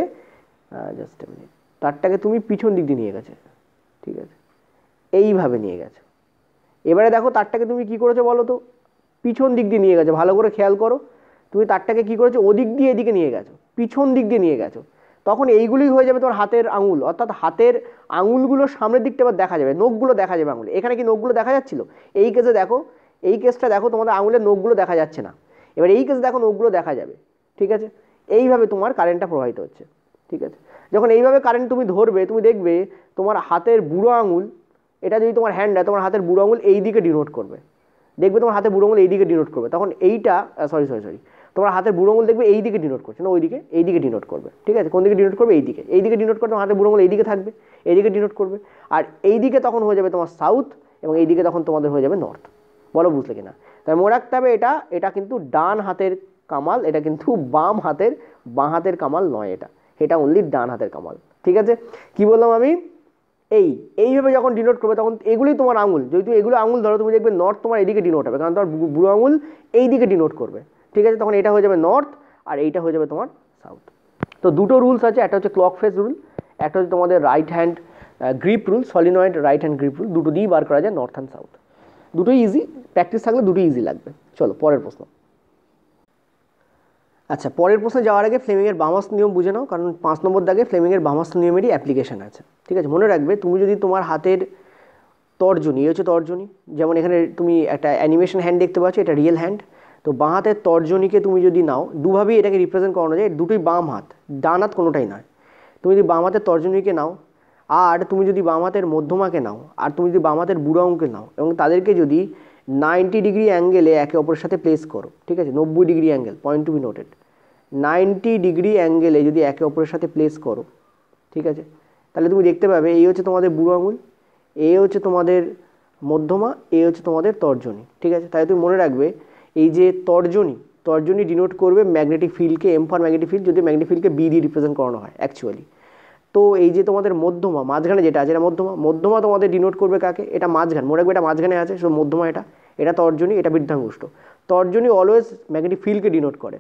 জাস্ট এ মিনিট, তারটাকে তুমি পিছন দিক দিয়ে নিয়ে গেছে, ঠিক আছে, এইভাবে নিয়ে গেছে। এবারে দেখো তারটাকে তুমি কি করেছো বলো তো, পিছন দিক দিয়ে নিয়ে গেছো। ভালো করে খেয়াল করো, তুমি তারটাকে কি করেছো, ওদিক দিয়ে এদিকে নিয়ে গেছো, পিছন দিক দিয়ে নিয়ে গেছো। তখন এইগুলোই হয়ে যাবে তোমার হাতের আঙুল, অর্থাৎ হাতের আঙুলগুলো সামনের দিকটা এবার দেখা যাবে, নখগুলো দেখা যাবে আঙুলে। এখানে কি নখগুলো দেখা যাচ্ছিল? এই কেসে দেখো, এই কেসটা দেখো তোমাদের আঙুলের নখগুলো দেখা যাচ্ছে না। এবার এই কেসে দেখো নখগুলো দেখা যাবে, ঠিক আছে? এইভাবে তোমার কারেন্টটা প্রবাহিত হচ্ছে, ঠিক আছে? যখন এইভাবে কারেন্ট তুমি ধরবে, তুমি দেখবে তোমার হাতের বুড়ো আঙুল, এটা যদি তোমার হ্যান্ড হয়, তোমার হাতের বুড়ো আঙুল এই দিকে ডিনোট করবে, দেখবে তোমার হাতের বুড়ো আঙুল এই দিকে ডিনোট করবে, তখন এইটা সরি তোমার হাতের বুড়ো আঙুল দেখবে এই দিকে ডিনোট করছে না ওই দিকে, এই দিকে ডিনোট করবে, ঠিক আছে? কোন দিকে ডিনোট করবে? এই দিকে ডিনোট করবে, তোমার হাতের বুড়ো আঙুল এই দিকে থাকবে, এই দিকে ডিনোট করবে, আর এই দিকে তখন হয়ে যাবে তোমার সাউথ, এবং এই দিকে তখন তোমাদের হয়ে যাবে নর্থ। বলো বুঝলে কিনা? তাই মনে রাখতে হবে এটা কিন্তু ডান হাতের কামাল, এটা কিন্তু বাঁ হাতের কামাল নয়, এটা অনলি ডান হাতের কামাল, ঠিক আছে? কি বললাম আমি? এইভাবে যখন ডিনোট করবে তখন এগুলোই তোমার আঙুল, যদি এগুলো আঙুল ধরো, তুমি দেখবে নর্থ তোমার এইদিকে ডিনোট হবে, কারণ তোমার বুড়ো আঙুল এই দিকে ডিনোট করবে, ঠিক আছে? তখন এটা হয়ে যাবে নর্থ, আর এইটা হয়ে যাবে তোমার সাউথ। তো দুটো রুলস আছে, একটা হচ্ছে ক্লক ফেস রুল, একটা হচ্ছে তোমাদের right hand grip rule, solenoid right hand grip rule, দুটো দিয়েই বার করা যায় নর্থ অ্যান্ড সাউথ। দুটোই ইজি, প্র্যাকটিস থাকলে দুটোই ইজি লাগবে। চলো পরের প্রশ্ন। আচ্ছা, পরের প্রশ্নে যাওয়ার আগে ফ্লেমিংয়ের বামাস্ত নিয়ম বুঝে নাও, কারণ 5 নম্বর দাগে ফ্লেমিংয়ের বামাস্ত নিয়মেরই অ্যাপ্লিকেশন আছে, ঠিক আছে? মনে রাখবে, তুমি যদি তোমার হাতের তর্জনী, এই হচ্ছে তর্জনী, যেমন এখানে তুমি একটা অ্যানিমেশন হ্যান্ড দেখতে পাচ্ছ, এটা রিয়েল হ্যান্ড। তো বাঁ হাতের তর্জনীকে তুমি যদি নাও, দুভাবেই এটাকে রিপ্রেজেন্ট করানো যায়, দুটোই বাম হাত, ডান হাত কোনোটাই নয়। তুমি যদি বাম হাতের তর্জনীকে নাও, আর তুমি যদি বাম হাতের মধ্যমাকে নাও, আর তুমি যদি বাম হাতের বুড়ো আঙুলকে নাও, এবং তাদেরকে যদি 90 ডিগ্রি অ্যাঙ্গেলে একে অপরের সাথে প্লেস করো, ঠিক আছে? 90 degree angle, point to be noted, 90 degree অ্যাঙ্গেলে যদি একে অপরের সাথে প্লেস করো, ঠিক আছে? তাহলে তুমি দেখতে পাবে এই হচ্ছে তোমাদের বুড়ো আঙুল, এই হচ্ছে তোমাদের মধ্যমা, এই হচ্ছে তোমাদের তর্জনী, ঠিক আছে? তাই তুমি মনে রাখবে, এই যে তর্জনী ডিনোট করবে ম্যাগনেটিক ফিল্ডকে, এম ফর ম্যাগনেটিক ফিল্ড, যদি ম্যাগনেটিক ফিল্ডকে বি দিয়ে রিপ্রেজেন্ট করানো হয় অ্যাকচুয়ালি। তো এই যে তোমাদের মধ্যমা, মাঝখানে যেটা আছে, এটা মধ্যমা তোমাদের ডিনোট করবে কাকে? এটা মাঝখানে, মনে রাখবে এটা মাঝখানে আছে, সো মধ্যমা, এটা তর্জনী, এটা বৃদ্ধাঙ্গুষ্ঠ। তর্জনী অলওয়েজ ম্যাগনেটিক ফিল্ডকে ডিনোট করে।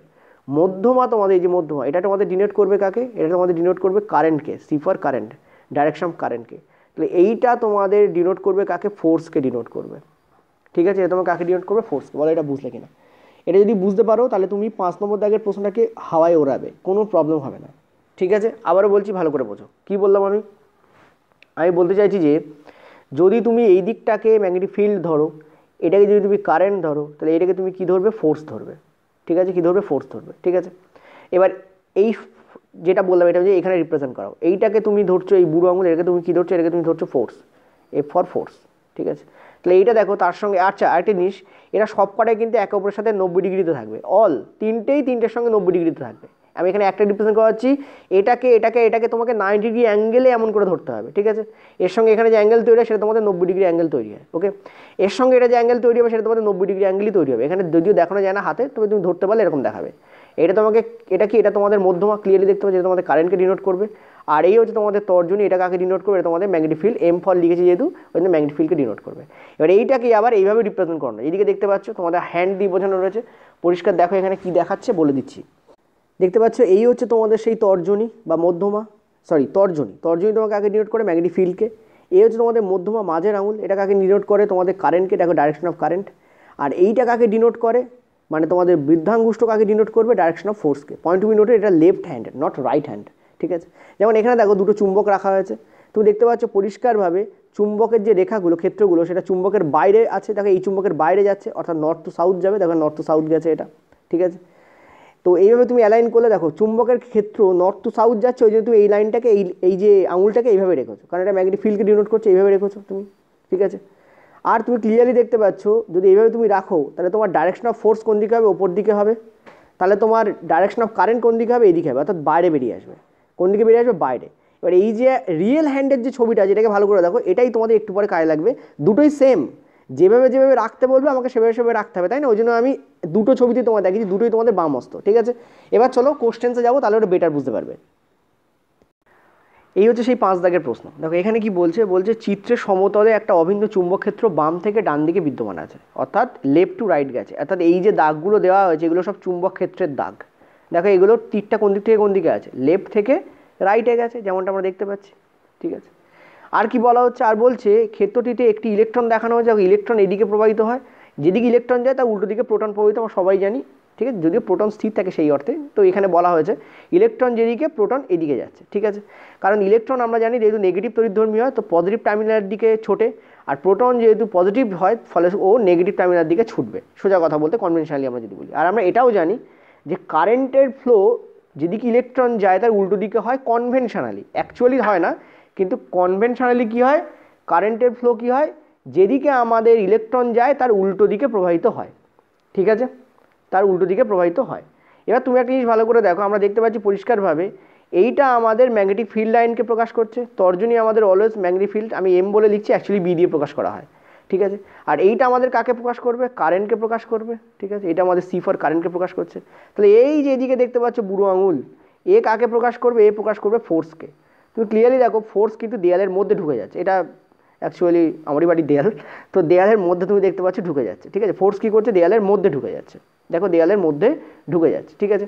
মধ্যমা তোমাদের, এই যে মধ্যমা, এটা তোমাদের ডিনোট করবে কাকে? এটা তোমাদের ডিনোট করবে কারেন্টকে, C for current, direction of কারেন্টকে। তাহলে এইটা তোমাদের ডিনোট করবে কাকে? ফোর্সকে ডিনোট করবে, ঠিক আছে? এটা তোমার কাকে ডিনোট করবে? ফোর্সকে। বলো এটা বুঝলে কিনা? এটা যদি বুঝতে পারো তাহলে তুমি 5 নম্বর দাগের প্রশ্নটাকে হাওয়ায় ওড়াবে, কোনো প্রবলেম হবে না, ঠিক আছে? আবারও বলছি, ভালো করে বোঝো কি বললাম আমি বলতে চাইছি যে যদি তুমি এই দিকটাকে ম্যাগনেটিক ফিল্ড ধরো, এটাকে যদি তুমি কারেন্ট ধরো, তাহলে এটাকে তুমি কি ধরবে? ফোর্স ধরবে, ঠিক আছে? কি ধরবে? ফোর্স ধরবে, ঠিক আছে? এবার এই যেটা বললাম, এটা হচ্ছে এখানে রিপ্রেজেন্ট করাও, এইটাকে তুমি ধরছো, এই বুড়ো আঙুল, এটাকে তুমি কি ধরছো? এটাকে তুমি ধরছো ফোর্স, এফ ফর ফোর্স, ঠিক আছে? তাহলে এইটা দেখো, তার সঙ্গে আচ্ছা আরেকটা জিনিস, এরা সব কটাই কিন্তু একে অপরের সাথে 90 ডিগ্রিতে থাকবে, তিনটের সঙ্গে 90 ডিগ্রিতে থাকবে। আমি এখানে একটা রিপ্রেজেন্ট করাচ্ছি, এটাকে তোমাকে 90 ডিগ্রি অ্যাঙ্গেলে এমন করে ধরতে হবে, ঠিক আছে? এর সঙ্গে এখানে যে অ্যাঙ্গেল তৈরি হয় সেটা তোমাদের 90 ডিগ্রি অ্যাঙ্গেল তৈরি হয়, ওকে? এর সঙ্গে এটা যে অ্যাঙ্গেল তৈরি হবে সেটা তোমাদের 90 ডিগ্রি অ্যাঙ্গেলই তৈরি হবে। এখানে যদিও দেখানো যায় না হাতে, তবে তুমি ধরতে পারলে এরকম দেখাবে। এটা তোমাদের মধ্যমা, ক্লিয়ারলি দেখতে পাচ্ছ, যেটা তোমাদের কারেন্টকে ডিনোট করবে। আর এই হচ্ছে তোমাদের তর্জনী, এটা কাকে ডিনোট করবে? এটা তোমাদের ম্যাগনেটিক ফিল্ড, এম ফর লিখেছে যেহেতু, ওই জন্য ম্যাগনেটিক ফিল্ডকে ডিনোট করবে। এবার এইটাকে আবার এইভাবে রিপ্রেজেন্ট করানো, এইদিকে দেখতে পাচ্ছ তোমাদের হ্যান্ড দিয়ে বোঝানো রয়েছে, পরিষ্কার দেখো এখানে কি দেখাচ্ছে বলে দিচ্ছি। দেখতে পাচ্ছ এই হচ্ছে তোমাদের সেই তর্জনী বা মধ্যমা, তর্জনী তোমাকে আগে ডিনোট করে ম্যাগনেটিক ফিল্ডকে। এই হচ্ছে তোমাদের মধ্যমা, মাঝের আঙুল, এটা কাকে ডিনোট করে? তোমাদের কারেন্টকে, দেখো ডাইরেকশন অফ কারেন্ট। আর এইটা কাকে ডিনোট করে? মানে তোমাদের বৃদ্ধাঙ্গুষ্ঠ কাকে ডিনোট করবে? ডাইরেকশন অফ ফোর্সকে। পয়েন্ট টু বি নোটেড, এটা left hand, not right hand, ঠিক আছে? যেমন এখানে দেখো দুটো চুম্বক রাখা হয়েছে, তুমি দেখতে পাচ্ছ পরিষ্কারভাবে চুম্বকের যে রেখাগুলো, ক্ষেত্রগুলো, সেটা চুম্বকের বাইরে আছে, দেখো এই চুম্বকের বাইরে যাচ্ছে, অর্থাৎ নর্থ টু সাউথ যাবে, দেখো নর্থ টু সাউথ গেছে এটা, ঠিক আছে? তো এইভাবে তুমি অ্যালাইন করলে দেখো চুম্বকের ক্ষেত্র নর্থ টু সাউথ যাচ্ছে, ওই জন্য তুমি এই লাইনটাকে, এই যে আঙুলটাকে এইভাবে রেখেছো, কারণ এটা ম্যাগনেটিক ফিল্ডকে ডিনোট করছে, এইভাবে রেখেছো তুমি, ঠিক আছে? আর তুমি ক্লিয়ারলি দেখতে পাচ্ছ, যদি এইভাবে তুমি রাখো, তাহলে তোমার ডাইরেকশন অফ ফোর্স কোন দিকে হবে? ওপর দিকে হবে। তাহলে তোমার ডাইরেকশন অফ কারেন্ট কোন দিকে হবে? এইদিকে হবে, অর্থাৎ বাইরে বেরিয়ে আসবে। কোন দিকে বেরিয়ে আসবে? বাইরে। এবার এই যে রিয়েল হ্যান্ডের যে ছবিটা, যেটাকে ভালো করে দেখো, এটাই তোমাদের একটু পরে কাজে লাগবে। দুটোই সেম, যেভাবে রাখতে বলবে আমাকে সেভাবে রাখতে হবে, তাই না? ওই জন্য আমি দুটো ছবিতে তোমাদের দেখিয়েছি, দুটোই তোমাদের বাম হস্ত, ঠিক আছে? এবার চলো কোশ্চেন্সে যাবো, তাহলে ওটা বেটার বুঝতে পারবে। এই হচ্ছে সেই 5 দাগের প্রশ্ন। দেখো এখানে কি বলছে চিত্রের সমতলে একটা অভিন্ন চুম্বক ক্ষেত্র বাম থেকে ডান দিকে বিদ্যমান আছে, অর্থাৎ লেফট টু রাইট গেছে, অর্থাৎ এই যে দাগগুলো দেওয়া হয়েছে এগুলো সব চুম্বক ক্ষেত্রের দাগ। দেখো এগুলো তীরটা কোন দিক থেকে কোন দিকে আছে? লেফট থেকে রাইটে গেছে, যেমনটা আমরা দেখতে পাচ্ছি, ঠিক আছে? আর কি বলা হচ্ছে? আর বলছে ক্ষেত্রটিতে একটি ইলেকট্রন দেখানো হয়েছে, ইলেকট্রন এদিকে প্রবাহিত হয়, যেদিকে ইলেকট্রন যায় তার উল্টো দিকে প্রোটন প্রবাহিত, আমরা সবাই জানি, ঠিক আছে? যদিও প্রোটন স্থির থাকে সেই অর্থে, তো এখানে বলা হয়েছে ইলেকট্রন যেদিকে, প্রোটন এদিকে যাচ্ছে, ঠিক আছে? কারণ ইলেকট্রন আমরা জানি যেহেতু নেগেটিভ তড়িৎধর্মী হয়, তো পজিটিভ টার্মিনালের দিকে ছোটে, আর প্রোটন যেহেতু পজিটিভ হয়, ফলে ও নেগেটিভ টার্মিনালের দিকে ছুটবে, সোজা কথা বলতে কনভেনশনালি আমরা যদি বলি। আর আমরা এটাও জানি যে কারেন্টের ফ্লো যেদিকে ইলেকট্রন যায় তার উল্টো দিকে হয় কনভেনশনালি, অ্যাকচুয়ালি হয় না, কিন্তু কনভেনশনালি কী হয়, কারেন্টের ফ্লো কী হয়, যেদিকে আমাদের ইলেকট্রন যায় তার উল্টো দিকে প্রবাহিত হয়, ঠিক আছে, তার উল্টো দিকে প্রবাহিত হয়। এবার তুমি একটা জিনিস ভালো করে দেখো, আমরা দেখতে পাচ্ছি পরিষ্কারভাবে এইটা আমাদের ম্যাগনেটিক ফিল্ড লাইনকে প্রকাশ করছে, তর্জনী আমাদের অলওয়েজ ম্যাগনেটিক ফিল্ড, আমি এম বলে লিখছি, অ্যাকচুয়ালি বি দিয়ে প্রকাশ করা হয়, ঠিক আছে। আর এইটা আমাদের কাকে প্রকাশ করবে, কারেন্টকে প্রকাশ করবে, ঠিক আছে, এটা আমাদের সি ফর কারেন্টকে প্রকাশ করছে। তাহলে এই যে এদিকে দেখতে পাচ্ছ বুড়ো আঙুল, এ কাকে প্রকাশ করবে, এ প্রকাশ করবে ফোর্সকে। তুমি ক্লিয়ারলি দেখো ফোর্স কিন্তু দেয়ালের মধ্যে ঢুকে যাচ্ছে, এটা অ্যাকচুয়ালি আমারই বাড়ির দেয়াল, তো দেয়ালের মধ্যে তুমি দেখতে পাচ্ছ ঢুকে যাচ্ছে, ঠিক আছে, ফোর্স কী করছে, দেয়ালের মধ্যে ঢুকে যাচ্ছে, দেখো দেয়ালের মধ্যে ঢুকে যাচ্ছে, ঠিক আছে।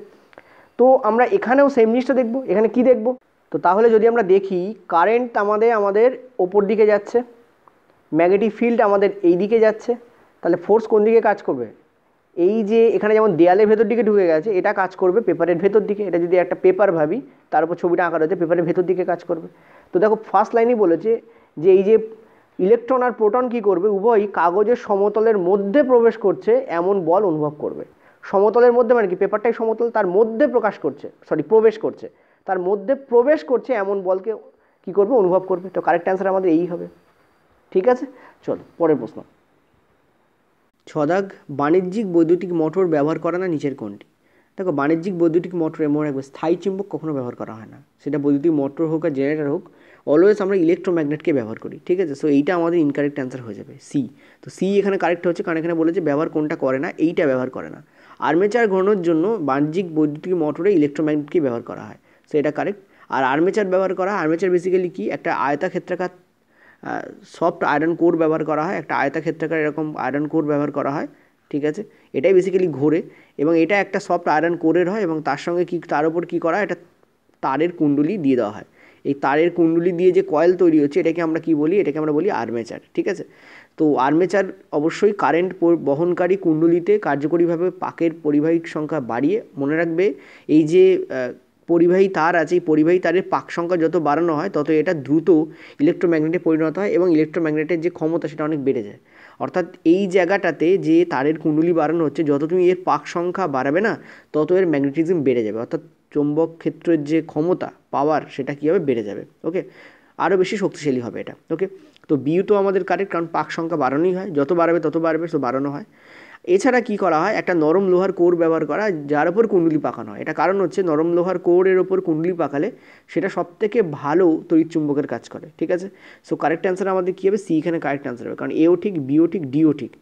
তো আমরা এখানেও সেম জিনিসটা দেখব, এখানে কি দেখব, তো তাহলে যদি আমরা দেখি কারেন্ট আমাদের ওপর দিকে যাচ্ছে, ম্যাগনেটিক ফিল্ড আমাদের এই দিকে যাচ্ছে, তাহলে ফোর্স কোন দিকে কাজ করবে, এই যে এখানে যেমন দেয়ালের ভেতর দিকে ঢুকে গেছে, এটা কাজ করবে পেপারের ভেতর দিকে, এটা যদি একটা পেপার ভাবি তার উপর ছবিটা আঁকা রয়েছে, পেপারের ভেতর দিকে কাজ করবে। তো দেখো ফার্স্ট লাইনই বলেছে যে এই যে ইলেকট্রন আর প্রোটন কী করবে, উভয়ই কাগজের সমতলের মধ্যে প্রবেশ করছে এমন বল অনুভব করবে। সমতলের মধ্যে মানে কি, পেপারটাই সমতল, তার মধ্যে প্রবেশ করছে, তার মধ্যে প্রবেশ করছে এমন বলকে কি করবে, অনুভব করবে। তো কারেক্ট অ্যান্সার আমাদের এই হবে, ঠিক আছে। চলো পরের প্রশ্ন। ছদাগ, বাণিজ্যিক বৈদ্যুতিক মোটর ব্যবহার করে না নিচের কোনটি। দেখো বাণিজ্যিক বৈদ্যুতিক মোটরে মনে রাখবে স্থায়ী চুম্বক কখনো ব্যবহার করা হয় না, সেটা বৈদ্যুতিক মোটর হোক আর জেনারেটর হোক, অলওয়েজ আমরা ইলেকট্রোম্যাগনেটকে ব্যবহার করি, ঠিক আছে। সো এইটা আমাদের ইনকারেক্ট অ্যান্সার হয়ে যাবে সি। তো সি এখানে কারেক্ট হচ্ছে, কারণ এখানে বলেছে ব্যবহার কোনটা করে না, এইটা ব্যবহার করে না। আর্মেচার ঘোরানোর জন্য বাণিজ্যিক বৈদ্যুতিক মোটরে ইলেকট্রোম্যাগনেটকে ব্যবহার করা হয়, সো এটা কারেক্ট। আর আর্মেচার ব্যবহার করা, আর্মেচার বেসিক্যালি কি, একটা আয়তাক্ষেত্রাকার সফট আয়রন কোর ব্যবহার করা হয়, একটা আয়তাক্ষেত্রাকার এরকম আয়রন কোর ব্যবহার করা হয়, ঠিক আছে। এটাই বেসিক্যালি ঘোরে, এবং এটা একটা সফট আয়রন কোরের হয়, এবং তার সঙ্গে কি, তার উপর কী করা হয়, এটা তারের কুণ্ডলী দিয়ে দেওয়া হয়। এই তারের কুণ্ডলী দিয়ে যে কয়েল তৈরি হচ্ছে এটাকে আমরা কি বলি, এটাকে আমরা বলি আর্মেচার, ঠিক আছে। তো আর্মেচার অবশ্যই কারেন্ট বহনকারী কুণ্ডলীতে কার্যকরীভাবে পাকের পরিবাহী সংখ্যা বাড়িয়ে, মনে রাখবে এই যে পরিবাহী তার আছে, এই পরিবাহী তারের পাক সংখ্যা যত বাড়ানো হয় তত এটা দ্রুত ইলেকট্রোম্যাগনেটে পরিণত হয়, এবং ইলেকট্রোম্যাগনেটের যে ক্ষমতা সেটা অনেক বেড়ে যায়। অর্থাৎ এই জায়গাটাতে যে তারের কুণ্ডলী বাড়ানো হচ্ছে, যত তুমি এর পাক সংখ্যা বাড়াবে না তত এর ম্যাগনেটিজম বেড়ে যাবে, অর্থাৎ চৌম্বক ক্ষেত্রের যে ক্ষমতা পাওয়ার সেটা কী হবে, বেড়ে যাবে, ওকে, আরও বেশি শক্তিশালী হবে এটা, ওকে। তো বিউ তো আমাদের কারেক্ট, কারণ পাক সংখ্যা বাড়ানোই হয়, যত বাড়বে তত বাড়বে, সো বাড়ানো হয়। এছাড়া কি করা হয়, একটা নরম লোহার কোর ব্যবহার করা যার ওপর কুণ্ডলী পাকানো হয়, এটা কারণ হচ্ছে নরম লোহার কোরের ওপর কুণ্ডলী পাকালে সেটা সবথেকে ভালো তড়িৎচুম্বকের কাজ করে, ঠিক আছে। সো কারেক্ট অ্যান্সার আমাদের কী হবে, সি এখানে কারেক্ট অ্যান্সার হবে, কারণ এও ঠিক, বিও ঠিক, ডিও ঠিক,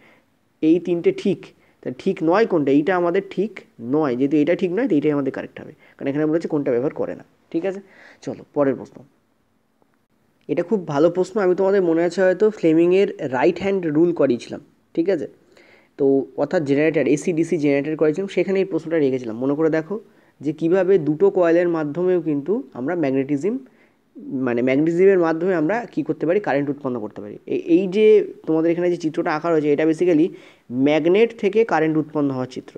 এই তিনটে ঠিক, তা ঠিক নয় কোনটা, এইটা আমাদের ঠিক নয়, যেহেতু এটা ঠিক নয় তো এইটাই আমাদের কারেক্ট হবে, কারণ এখানে বলেছে কোনটা ব্যবহার করে না, ঠিক আছে। চলো পরের প্রশ্ন। এটা খুব ভালো প্রশ্ন, আমি তোমাদের মনে আছে হয়তো ফ্লেমিংয়ের রাইট হ্যান্ড রুল করিয়েছিলাম, ঠিক আছে। তো অর্থাৎ জেনারেটর, এসি ডিসি জেনারেটর করেছিলাম, সেখানে এই প্রশ্নটা রেখেছিলাম, মনে করে দেখো যে কীভাবে দুটো কয়েলের মাধ্যমেও কিন্তু আমরা ম্যাগনেটিজমের মাধ্যমে আমরা কী করতে পারি, কারেন্ট উৎপন্ন করতে পারি। এই যে তোমাদের এখানে যে চিত্রটা আঁকা রয়েছে এটা বেসিক্যালি ম্যাগনেট থেকে কারেন্ট উৎপন্ন হওয়ার চিত্র,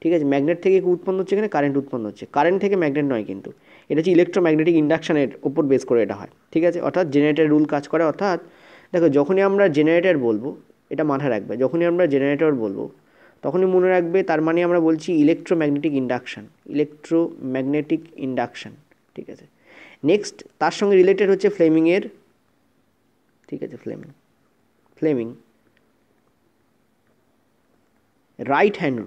ঠিক আছে। ম্যাগনেট থেকে উৎপন্ন হচ্ছে, এখানে কারেন্ট উৎপন্ন হচ্ছে, কারেন্ট থেকে ম্যাগনেট নয়, কিন্তু এটা হচ্ছে ইলেকট্রোম্যাগনেটিক ইন্ডাকশানের উপর বেস করে এটা হয়, ঠিক আছে। অর্থাৎ জেনারেটর রুল কাজ করে, অর্থাৎ দেখো যখনই আমরা জেনারেটর বলবো, এটা মাথায় রাখবে, যখনই আমরা জেনারেটর বলবো তখনই মনে রাখবে তার মানে আমরা বলছি ইলেকট্রোম্যাগনেটিক ইন্ডাকশান, ঠিক আছে। নেক্সট তার সঙ্গে রিলেটেড হচ্ছে ফ্লেমিংয়ের, ঠিক আছে, Fleming right hand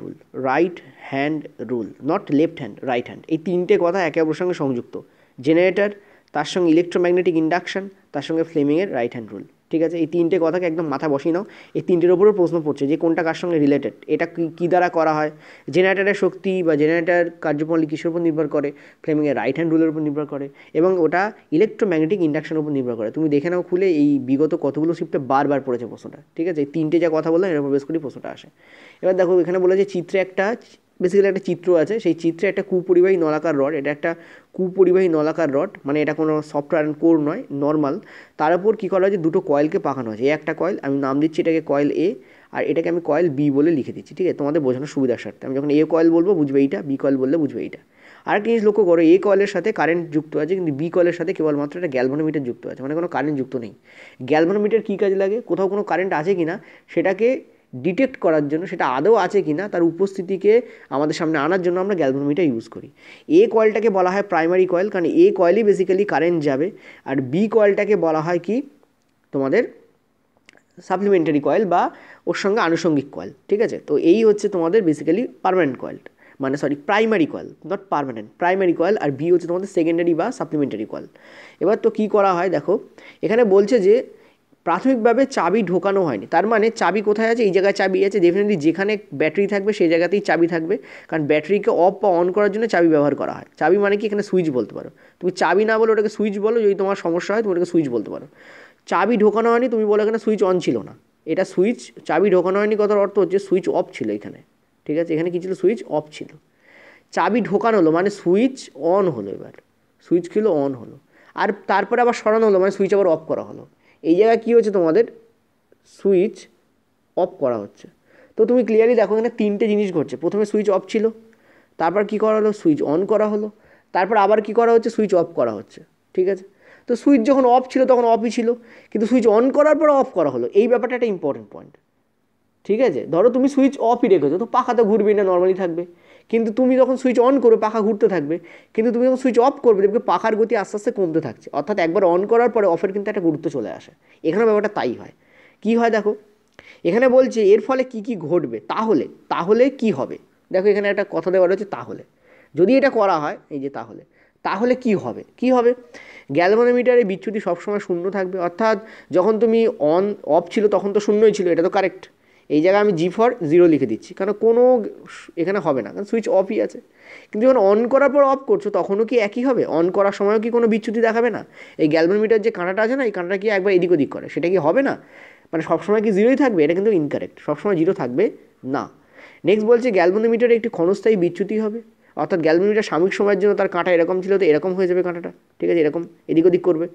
rule, not left hand, right hand, এই তিনটে কথা একে অপরের সঙ্গে সংযুক্ত, জেনারেটর, তার সঙ্গে ইলেকট্রোম্যাগনেটিক ইন্ডাকশান, তার সঙ্গে ফ্লেমিংয়ের রাইট হ্যান্ড রুল, ঠিক আছে। এই তিনটে কথাকে একদম মাথা বসিয়ে নাও, এই তিনটের ওপরও প্রশ্ন পড়ছে যে কোনটা কার সঙ্গে রিলেটেড, এটা কী দ্বারা করা হয়, জেনারেটরের শক্তি বা জেনারেটর কার্যপ্রণালী কিসের উপর নির্ভর করে, ফ্লেমিংয়ের রাইট হ্যান্ড রুলের উপর নির্ভর করে, এবং ওটা ইলেকট্রোম্যাগনেটিক ইন্ডাকশানের উপর নির্ভর করে। তুমি দেখে নাও খুলে, এই বিগত কতগুলো শিফটে বারবার পড়েছে প্রশ্নটা, ঠিক আছে। এই তিনটে যা কথা বললাম এর উপর বেস করেই প্রশ্নটা আসে। এবার দেখো এখানে বলেছে চিত্রে একটা, বেসিক্যালি একটা চিত্র আছে, সেই চিত্রে একটা কুপরিবাহী নলাকার রড, এটা একটা কুপরিবাহী নলাকার রড, মানে এটা কোনো সফটওয়্যার কোর নয়, নর্মাল, তার উপর কী করা হয়েছে, দুটো কয়েলকে পাকানো হয়েছে, একটা কয়েল আমি নাম দিচ্ছি এটাকে কয়েল এ, আর এটাকে আমি কয়েল বি বলে লিখে দিচ্ছি, ঠিক আছে, তোমাদের বোঝানোর সুবিধার স্বার্থে। আমি যখন এ কয়েল বলবো বুঝবে এইটা, বি কয়েল বললে বুঝবে এইটা। আরেকটা জিনিস লক্ষ্য করো, এ কয়েলের সাথে কারেন্ট যুক্ত আছে, কিন্তু বি কয়েলের সাথে কেবলমাত্র একটা গ্যালভানোমিটার যুক্ত আছে, মানে কোনো কারেন্ট যুক্ত নেই। গ্যালভানোমিটার কী কাজে লাগে, কোথাও কোনো কারেন্ট আছে কি না সেটাকে ডিটেক্ট করার জন্য, সেটা আদৌ আছে কি না তার উপস্থিতিকে আমাদের সামনে আনার জন্য আমরা গ্যালভানোমিটার ইউজ করি। এ কয়েলটাকে বলা হয় প্রাইমারি কয়েল, কারণ এ কয়েলই বেসিক্যালি কারেন্ট যাবে, আর বি কয়েলটাকে বলা হয় কি তোমাদের সাপ্লিমেন্টারি কয়েল বা ওর সঙ্গে আনুষঙ্গিক কয়েল। ঠিক আছে, তো এই হচ্ছে তোমাদের বেসিক্যালি পার্মানেন্ট কয়েল, মানে sorry primary coil, not permanent, primary coil, আর বি হচ্ছে তোমাদের সেকেন্ডারি বা সাপ্লিমেন্টারি কয়েল। এবার তো কী করা হয় দেখো, এখানে বলছে যে প্রাথমিকভাবে চাবি ঢোকানো হয়নি, তার মানে চাবি কোথায় আছে, এই জায়গায় চাবি আছে, ডেফিনেটলি যেখানে ব্যাটারি থাকবে সেই জায়গাতেই চাবি থাকবে, কারণ ব্যাটারিকে অফ বা অন করার জন্য চাবি ব্যবহার করা হয়। চাবি মানে কি, এখানে সুইচ বলতে পারো, তুমি চাবি না বলে ওটাকে সুইচ বলো, যদি তোমার সমস্যা হয় তুমি ওটাকে সুইচ বলতে পারো। চাবি ঢোকানো হয়নি, তুমি বলো এখানে সুইচ অন ছিল না, এটা সুইচ, চাবি ঢোকানো হয়নি কথার অর্থ হচ্ছে সুইচ অফ ছিল এখানে। ঠিক আছে, এখানে কী ছিল, সুইচ অফ ছিল, চাবি ঢোকানো হলো মানে সুইচ অন হলো, এবার সুইচ ছিল অন হলো, আর তারপরে আবার সরানো হলো মানে সুইচ আবার অফ করা হলো। এই জায়গায় কী হচ্ছে তোমাদের, সুইচ অফ করা হচ্ছে। তো তুমি ক্লিয়ারলি দেখো এখানে তিনটে জিনিস ঘটছে, প্রথমে সুইচ অফ ছিল, তারপর কী করা হলো, সুইচ অন করা হলো, তারপর আবার কী করা হচ্ছে, সুইচ অফ করা হচ্ছে। ঠিক আছে, তো সুইচ যখন অফ ছিল তখন অফই ছিল, কিন্তু সুইচ অন করার পর অফ করা হলো, এই ব্যাপারটা একটা ইম্পর্টেন্ট পয়েন্ট। ঠিক আছে, ধরো তুমি সুইচ অফই রেখেছো, তো পাখা তো ঘুরবেই না, নর্মালি থাকবে, কিন্তু তুমি যখন সুইচ অন করবে পাখা ঘুরতে থাকবে, কিন্তু তুমি যখন সুইচ অফ করবে দেখবে পাখার গতি আস্তে আস্তে কমতে থাকছে, অর্থাৎ একবার অন করার পরে অফের কিন্তু একটা গুরুত্ব চলে আসে। এখানে ব্যাপারটা তাই হয়। কি হয় দেখো, এখানে বলছে এর ফলে কি কি ঘটবে, তাহলে তাহলে কি হবে, দেখো এখানে একটা কথা দেওয়া রয়েছে, তাহলে যদি এটা করা হয়, এই যে তাহলে, তাহলে কি হবে, কি হবে, গ্যালভানোমিটারে বিচ্যুতি সবসময় শূন্য থাকবে, অর্থাৎ যখন তুমি অন অফ ছিল তখন তো শূন্যই ছিল, এটা তো কারেক্ট, এই জায়গায় আমি জি ফর জিরো লিখে দিচ্ছি, কারণ কোনো এখানে হবে না, কারণ সুইচ অফই আছে। কিন্তু যখন অন করার পর অফ করছো তখনও কি একই হবে, অন করার সময়ও কি কোনো বিচ্যুতি দেখাবে না, এই গ্যালভানোমিটার যে কাঁটাটা আছে না, এই কাঁটাটা কি একবার এদিক ওদিক করে, সেটা কি হবে না, মানে সবসময় কি জিরোই থাকবে, এটা কিন্তু ইনকারেক্ট, সবসময় জিরো থাকবে না। নেক্সট বলছে গ্যালভানোমিটারে একটি ক্ষণস্থায়ী বিচ্যুতি হবে, অর্থাৎ গ্যালভানোমিটার সাময়িক সময়ের জন্য তার কাঁটা এরকম ছিল তো এরকম হয়ে যাবে কাঁটাটা, ঠিক আছে, এরকম এদিক ওদিক করবে,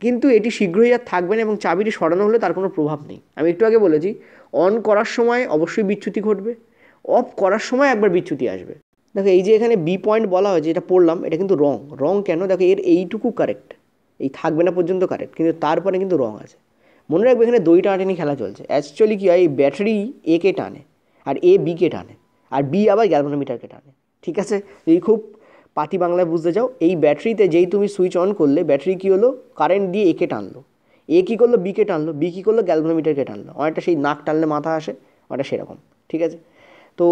কিন্তু এটি শীঘ্রই আর থাকবে না, এবং চাবিটি সরানো হলে তার কোনো প্রভাব নেই। আমি একটু আগে বলেছি অন করার সময় অবশ্যই বিচ্যুতি ঘটবে, অফ করার সময় একবার বিচ্যুতি আসবে। দেখো এই যে এখানে বি পয়েন্ট বলা হয়েছে, এটা পড়লাম, এটা কিন্তু রং, রং কেন, দেখো এর এইটুকু কারেক্ট, এই থাকবে না পর্যন্ত কারেক্ট, কিন্তু তারপরে কিন্তু রং আছে। মনে রাখবে এখানে দই টানাটানি খেলা চলছে, অ্যাকচুয়ালি কী হয়, এই ব্যাটারি এ কে টানে আর এ বিকে টানে, আর বি আবার গ্যালভানোমিটারকে টানে। ঠিক আছে, এই খুব পাতি বাংলায় বুঝতে চাও, এই ব্যাটারিতে যেই তুমি সুইচ অন করলে ব্যাটারি কী হলো, কারেন্ট দিয়ে একে টানলো, এ কী করলো, বিকে টানলো, বি কী করলো, গ্যালভানোমিটারকে টানলো, অনেকটা সেই নাক টানলে মাথা আসে, অনেকটা সেরকম। ঠিক আছে, তো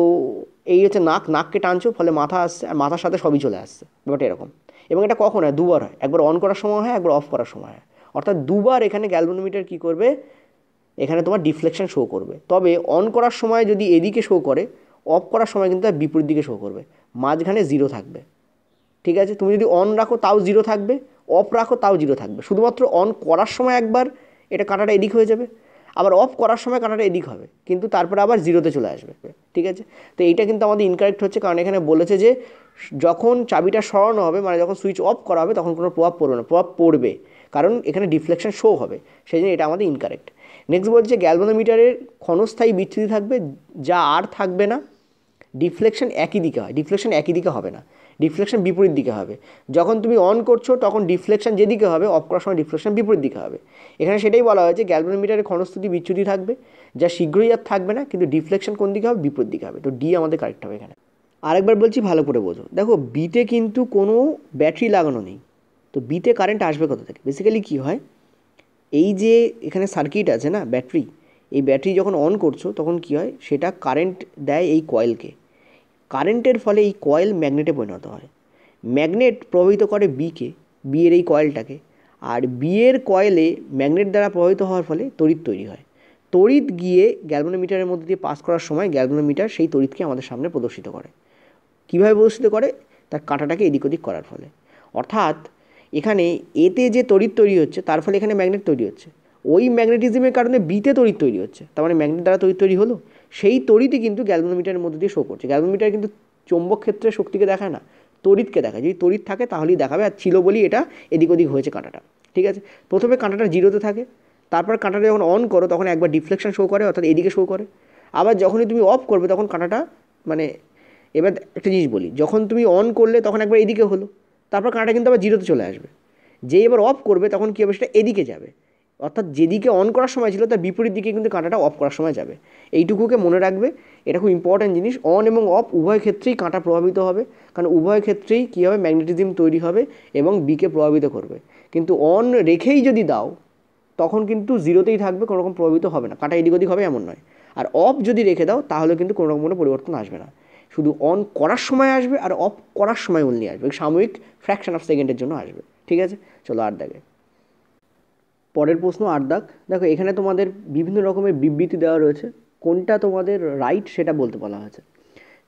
এই হচ্ছে নাক, নাককে টানছো ফলে মাথা আসছে, আর মাথার সাথে সবই চলে আসছে, ব্যাপারটা এরকম। এবং এটা কখন হয়, দুবার হয়, একবার অন করার সময় হয়, একবার অফ করার সময় হয়, অর্থাৎ দুবার এখানে গ্যালভানোমিটার কী করবে, এখানে তোমার ডিফ্লেকশন শো করবে, তবে অন করার সময় যদি এদিকে শো করে, অফ করার সময় কিন্তু তার বিপরীত দিকে শো করবে, মাঝখানে জিরো থাকবে। ঠিক আছে, তুমি যদি অন রাখো তাও জিরো থাকবে, অফ রাখো তাও জিরো থাকবে, শুধুমাত্র অন করার সময় একবার এটা কাঁটাটা এদিক হয়ে যাবে, আবার অফ করার সময় কাঁটাটা এদিক হবে, কিন্তু তারপরে আবার জিরোতে চলে আসবে। ঠিক আছে, তো এইটা কিন্তু আমাদের ইনকারেক্ট হচ্ছে, কারণ এখানে বলেছে যে যখন চাবিটা সরানো হবে, মানে যখন সুইচ অফ করা হবে তখন কোনো প্রভাব পড়বে না, প্রভাব পড়বে, কারণ এখানে ডিফ্লেকশন শো হবে, সেই জন্য এটা আমাদের ইনকারেক্ট। নেক্সট বলছে গ্যালভানোমিটারের ক্ষণস্থায়ী বিচ্যুতি থাকবে, যা আর থাকবে না, ডিফ্লেকশন একই দিকে হয়, ডিফ্লেকশন একই দিকে হবে না, ডিফ্লেকশন বিপরীত দিকে হবে, যখন তুমি অন করছো তখন ডিফ্লেকশন যেদিকে হবে, অফ করার সময় ডিফ্লেকশন বিপরীত দিকে হবে। এখানে সেটাই বলা হয়েছে গ্যালভানোমিটারের ক্ষণস্থায়ী বিচ্যুতি থাকবে, যা শীঘ্রই আর থাকবে না, কিন্তু ডিফ্লেকশন কোন দিকে হবে, বিপরীত দিকে হবে, তো ডি আমাদের কারেক্ট হবে এখানে। আরেকবার বলছি ভালো করে বোঝো, দেখো বিতে কিন্তু কোনো ব্যাটারি লাগানো নেই, তো বিতে কারেন্ট আসবে কোথা থেকে, বেসিক্যালি কী হয়, এই যে এখানে সার্কিট আছে না ব্যাটারি, এই ব্যাটারি যখন অন করছো তখন কী হয়, সেটা কারেন্ট দেয় এই কয়েলকে, কারেন্টের ফলে এই কয়েল ম্যাগনেটে পরিণত হয়, ম্যাগনেট প্রভাবিত করে বিকে, বিয়ের এই কয়েলটাকে, আর বিয়ের কয়েলে ম্যাগনেট দ্বারা প্রভাবিত হওয়ার ফলে তড়িৎ তৈরি হয়, তড়িৎ গিয়ে গ্যালভানোমিটারের মধ্যে দিয়ে পাস করার সময় গ্যালভানোমিটার সেই তড়িৎকে আমাদের সামনে প্রদর্শিত করে। কীভাবে প্রদর্শিত করে, তার কাঁটাটাকে এদিক ওদিক করার ফলে, অর্থাৎ এখানে এতে যে তড়িৎ তৈরি হচ্ছে তার ফলে এখানে ম্যাগনেট তৈরি হচ্ছে, ওই ম্যাগনেটিজমের কারণে বিতে তড়িৎ তৈরি হচ্ছে, তার মানে ম্যাগনেট দ্বারা তড়িৎ তৈরি হলো, সেই তড়িৎই কিন্তু গ্যালভানোমিটারের মধ্যে দিয়ে শো করছে। গ্যালভানোমিটার কিন্তু চৌম্বক ক্ষেত্রে শক্তিকে দেখায় না, তড়িৎকে দেখায়, যদি তড়িৎ থাকে তাহলেই দেখাবে, আর ছিল বলি এটা এদিক ওদিক হয়েছে কাঁটাটা। ঠিক আছে, প্রথমে কাঁটাটা জিরোতে থাকে, তারপর কাঁটাটা যখন অন করো তখন একবার ডিফ্লেকশন শো করে, অর্থাৎ এদিকে শো করে, আবার যখনই তুমি অফ করবে তখন কাঁটাটা, মানে এবার একটা জিনিস বলি, যখন তুমি অন করলে তখন একবার এদিকে হলো, তারপর কাঁটাটা কিন্তু আবার জিরোতে চলে আসবে, যেই এবার অফ করবে তখন কী হবে, সেটা এদিকে যাবে, অর্থাৎ যেদিকে অন করার সময় ছিল তার বিপরীত দিকে কিন্তু কাঁটাটা অফ করার সময় যাবে। এইটুকুকে মনে রাখবে, এটা খুব ইম্পর্ট্যান্ট জিনিস। অন এবং অফ উভয় ক্ষেত্রেই কাঁটা প্রভাবিত হবে, কারণ উভয় ক্ষেত্রেই কী হবে, ম্যাগনেটিজম তৈরি হবে এবং বিকে প্রভাবিত করবে। কিন্তু অন রেখেই যদি দাও তখন কিন্তু জিরোতেই থাকবে, কোনো রকম প্রভাবিত হবে না, কাঁটা এদিক ওদিক হবে এমন নয়। আর অফ যদি রেখে দাও তাহলে কিন্তু কোনো রকম কোনো পরিবর্তন আসবে না, শুধু অন করার সময় আসবে আর অফ করার সময় অনলি আসবে, সাময়িক ফ্র্যাকশন অফ সেকেন্ডের জন্য আসবে। ঠিক আছে, চলো আর দেখে পরের প্রশ্ন 8 দাগ। দেখো এখানে তোমাদের বিভিন্ন রকমের বিবৃতি দেওয়া রয়েছে, কোনটা তোমাদের রাইট সেটা বলতে বলা হয়েছে।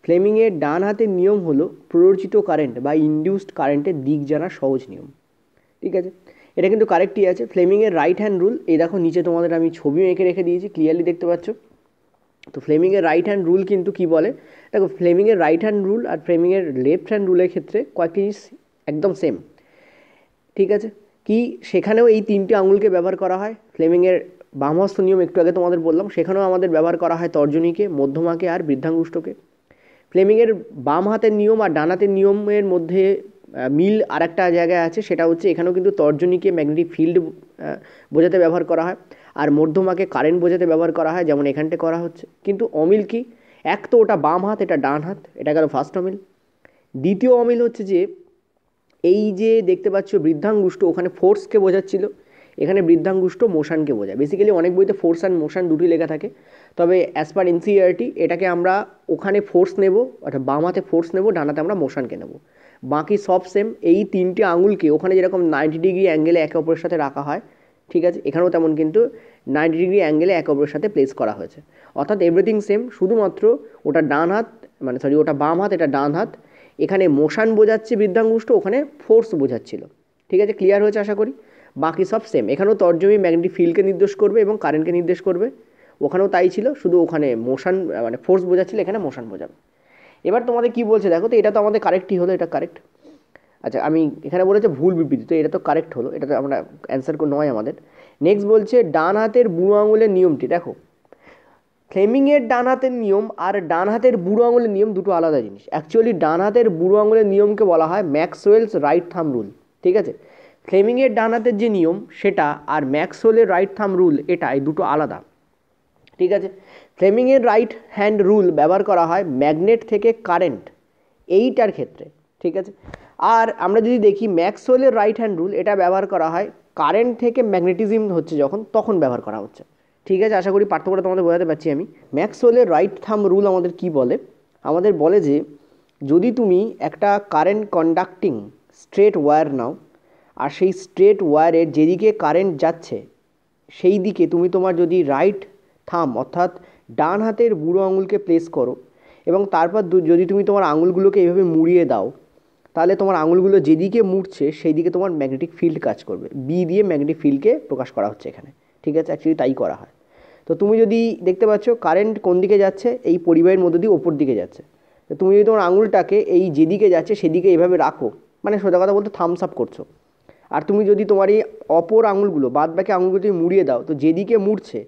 ফ্লেমিংয়ের ডান হাতের নিয়ম হলো প্ররোচিত কারেন্ট বা ইনডিউসড কারেন্টের দিক জানার সহজ নিয়ম। ঠিক আছে, এটা কিন্তু কারেক্টই আছে। ফ্লেমিংয়ের রাইট হ্যান্ড রুল, এই দেখো নিচে তোমাদের আমি ছবিও এঁকে রেখে দিয়েছি, ক্লিয়ারলি দেখতে পাচ্ছ। তো ফ্লেমিংয়ের রাইট হ্যান্ড রুল কিন্তু কী বলে, দেখো ফ্লেমিংয়ের রাইট হ্যান্ড রুল আর ফ্লেমিংয়ের লেফট হ্যান্ড রুলের ক্ষেত্রে কয়েকটি জিনিস একদম সেম। ঠিক আছে, কি সেখানেও এই তিনটি আঙুলকে ব্যবহার করা হয়। ফ্লেমিংয়ের বামহস্ত নিয়ম একটু আগে তোমাদের বললাম, সেখানেও আমাদের ব্যবহার করা হয় তর্জনীকে, মধ্যমাকে আর বৃদ্ধাঙ্গুষ্ঠকে। ফ্লেমিংয়ের বাম হাতের নিয়ম আর ডান হাতের নিয়মের মধ্যে মিল আর একটা জায়গায় আছে, সেটা হচ্ছে এখানেও কিন্তু তর্জনীকে ম্যাগনেটিক ফিল্ড বোঝাতে ব্যবহার করা হয়, আর মধ্যমাকে কারেন্ট বোঝাতে ব্যবহার করা হয়, যেমন এখানটা করা হচ্ছে। কিন্তু অমিল কি, এক তো ওটা বাম হাত, এটা ডান হাত, এটা গেল ফার্স্ট অমিল। দ্বিতীয় অমিল হচ্ছে যে এই যে দেখতে পাচ্ছ বৃদ্ধাঙ্গুষ্ঠ, ওখানে ফোর্সকে বোঝাচ্ছিল, এখানে বৃদ্ধাঙ্গুষ্ঠ মোশনকে বোঝায়। বেসিক্যালি অনেক বইতে ফোর্স অ্যান্ড মোশন দুটি লেখা থাকে, তবে অ্যাজ পার এনসিইআরটি এটাকে আমরা ওখানে ফোর্স নেব, অর্থাৎ বাম হাতে ফোর্স নেব, ডান হাতে আমরা মোশনকে নেব, বাকি সব সেম। এই তিনটে আঙুলকে ওখানে যেরকম 90 ডিগ্রি অ্যাঙ্গেলে একে অপরের সাথে রাখা হয়, ঠিক আছে, এখানেও তেমন কিন্তু 90 ডিগ্রি অ্যাঙ্গেলে একে অপরের সাথে প্লেস করা হয়েছে, অর্থাৎ এভরিথিং সেম, শুধুমাত্র ওটা ডান হাত, মানে সরি ওটা বাম হাত, এটা ডান হাত, এখানে মোশন বোঝাচ্ছে বৃদ্ধাঙ্গুষ্ঠ, ওখানে ফোর্স বোঝাচ্ছিল। ঠিক আছে, ক্লিয়ার হয়েছে আশা করি। বাকি সব সেম, এখানেও তর্জনী ম্যাগনেটিক ফিল্ডকে নির্দেশ করবে এবং কারেন্টকে নির্দেশ করবে, ওখানেও তাই ছিল, শুধু ওখানে মোশন মানে ফোর্স বোঝাচ্ছিল, এখানে মোশন বোঝাবে। এবার তোমাদের কি বলছে দেখো, তো এটা তো আমাদের কারেক্টই হলো, এটা কারেক্ট। আচ্ছা, আমি এখানে বলেছে ভুল বিবৃতি, তো এটা তো কারেক্ট হলো, এটা তো আমরা অ্যান্সার নয় আমাদের। নেক্সট বলছে ডান হাতের বুড়ো আঙুলের নিয়মটি। দেখো ফ্লেমিংয়ের ডান হাতের নিয়ম আর ডান হাতের বুড়ো আঙুলের নিয়ম দুটো আলাদা জিনিস। অ্যাকচুয়ালি ডান হাতের বুড়ো আঙুলের নিয়মকে বলা হয় ম্যাক্সওয়েলস রাইট থাম রুল। ঠিক আছে, ফ্লেমিংয়ের ডান হাতের যে নিয়ম সেটা আর ম্যাক্সওয়েলের রাইট থাম রুল, এটা এই দুটো আলাদা। ঠিক আছে, ফ্লেমিংয়ের রাইট হ্যান্ড রুল ব্যবহার করা হয় ম্যাগনেট থেকে কারেন্ট এইটার ক্ষেত্রে। ঠিক আছে, আর আমরা যদি দেখি ম্যাক্সওয়েলের রাইট হ্যান্ড রুল, এটা ব্যবহার করা হয় কারেন্ট থেকে ম্যাগনেটিজম হচ্ছে যখন, তখন ব্যবহার করা হচ্ছে। ঠিক আছে, আশা করি পার্থক্যটা তোমাদের বোঝাতে পারছি আমি। ম্যাক্সওয়েলের রাইট থাম রুল আমাদের কি বলে, আমাদের বলে যে যদি তুমি একটা কারেন্ট কন্ডাক্টিং স্ট্রেট ওয়্যার নাও, আর সেই স্ট্রেট ওয়্যারের যেদিকে কারেন্ট যাচ্ছে সেই দিকে তুমি তোমার যদি রাইট থাম অর্থাৎ ডান হাতের বুড়ো আঙুলকে প্লেস করো, এবং তারপর যদি তুমি তোমার আঙুলগুলোকে এইভাবে মুড়িয়ে দাও, তাহলে তোমার আঙুলগুলো যেদিকে মুড়ছে সেই দিকে তোমার ম্যাগনেটিক ফিল্ড কাজ করবে। বি দিয়ে ম্যাগনেটিক ফিল্ডকে প্রকাশ করা হচ্ছে এখানে। ঠিক আছে, অ্যাকচুয়ালি তাই করা হয়। তো তুমি যদি দেখতে পাচ্ছ কারেন্ট কোন দিকে যাচ্ছে, এই পরিবাহের মধ্য দিয়ে ওপর দিকে যাচ্ছে, তো তুমি যদি তোমার আঙুলটাকে এই যেদিকে যাচ্ছে সেদিকে এইভাবে রাখো, মানে সোজা কথা বলতে থামস আপ করছো, আর তুমি যদি তোমার এই অপর আঙুলগুলো বাদ বাকি আঙুলগুলো তুমি মুড়িয়ে দাও, তো যেদিকে মুড়ছে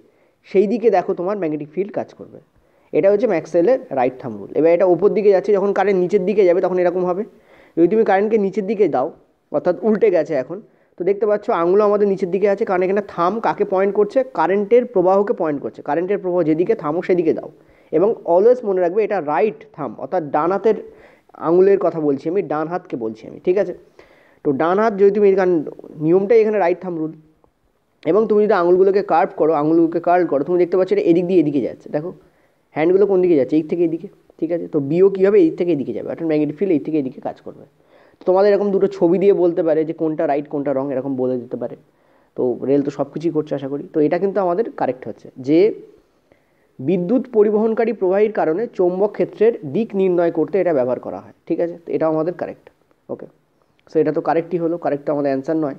সেই দিকে দেখো তোমার ম্যাগনেটিক ফিল্ড কাজ করবে। এটা হচ্ছে ম্যাক্সওয়েলের রাইট থাম রুল। এবার এটা ওপর দিকে যাচ্ছে, যখন কারেন্ট নিচের দিকে যাবে তখন এরকম হবে। যদি তুমি কারেন্টকে নিচের দিকে দাও, অর্থাৎ উল্টে গেছে এখন, তো দেখতে পাচ্ছ আঙুলও আমাদের নিচের দিকে আছে, কারণ এখানে থাম কাকে পয়েন্ট করছে, কারেন্টের প্রবাহকে পয়েন্ট করছে। কারেন্টের প্রবাহ যেদিকে, থামও সেদিকে দাও। এবং অলওয়েজ মনে রাখবে এটা রাইট থাম, অর্থাৎ ডান হাতের আঙুলের কথা বলছি আমি, ডান হাতকে বলছি আমি। ঠিক আছে, তো ডান হাত যদি তুমি, কারণ নিয়মটাই এখানে রাইট থাম রুল, এবং তুমি যদি আঙুলগুলোকে কার্ভ করো, আঙুলগুলোকে কার্ল করো, তুমি দেখতে পাচ্ছ এটা এদিক দিয়ে এদিকে যাচ্ছে। দেখো হ্যান্ডগুলো কোন দিকে যাচ্ছে, এই থেকে এদিকে। ঠিক আছে, তো বিও কী হবে, এই থেকে এদিকে যাবে, অর্থাৎ ম্যাগনেটিক ফিল্ড এই থেকে এদিকে কাজ করবে। তো তোমাদের এরকম দুটো ছবি দিয়ে বলতে পারে যে কোনটা রাইট কোনটা রং, এরকম বলে দিতে পারে। তো রেল তো সব কিছুই করছে আশা করি। তো এটা কিন্তু আমাদের কারেক্ট হচ্ছে যে বিদ্যুৎ পরিবহনকারী প্রবাহীর কারণে চৌম্বক ক্ষেত্রের দিক নির্ণয় করতে এটা ব্যবহার করা হয়। ঠিক আছে, তো এটাও আমাদের কারেক্ট। ওকে, সো এটা তো কারেক্টই হলো, কারেক্ট আমাদের অ্যান্সার নয়।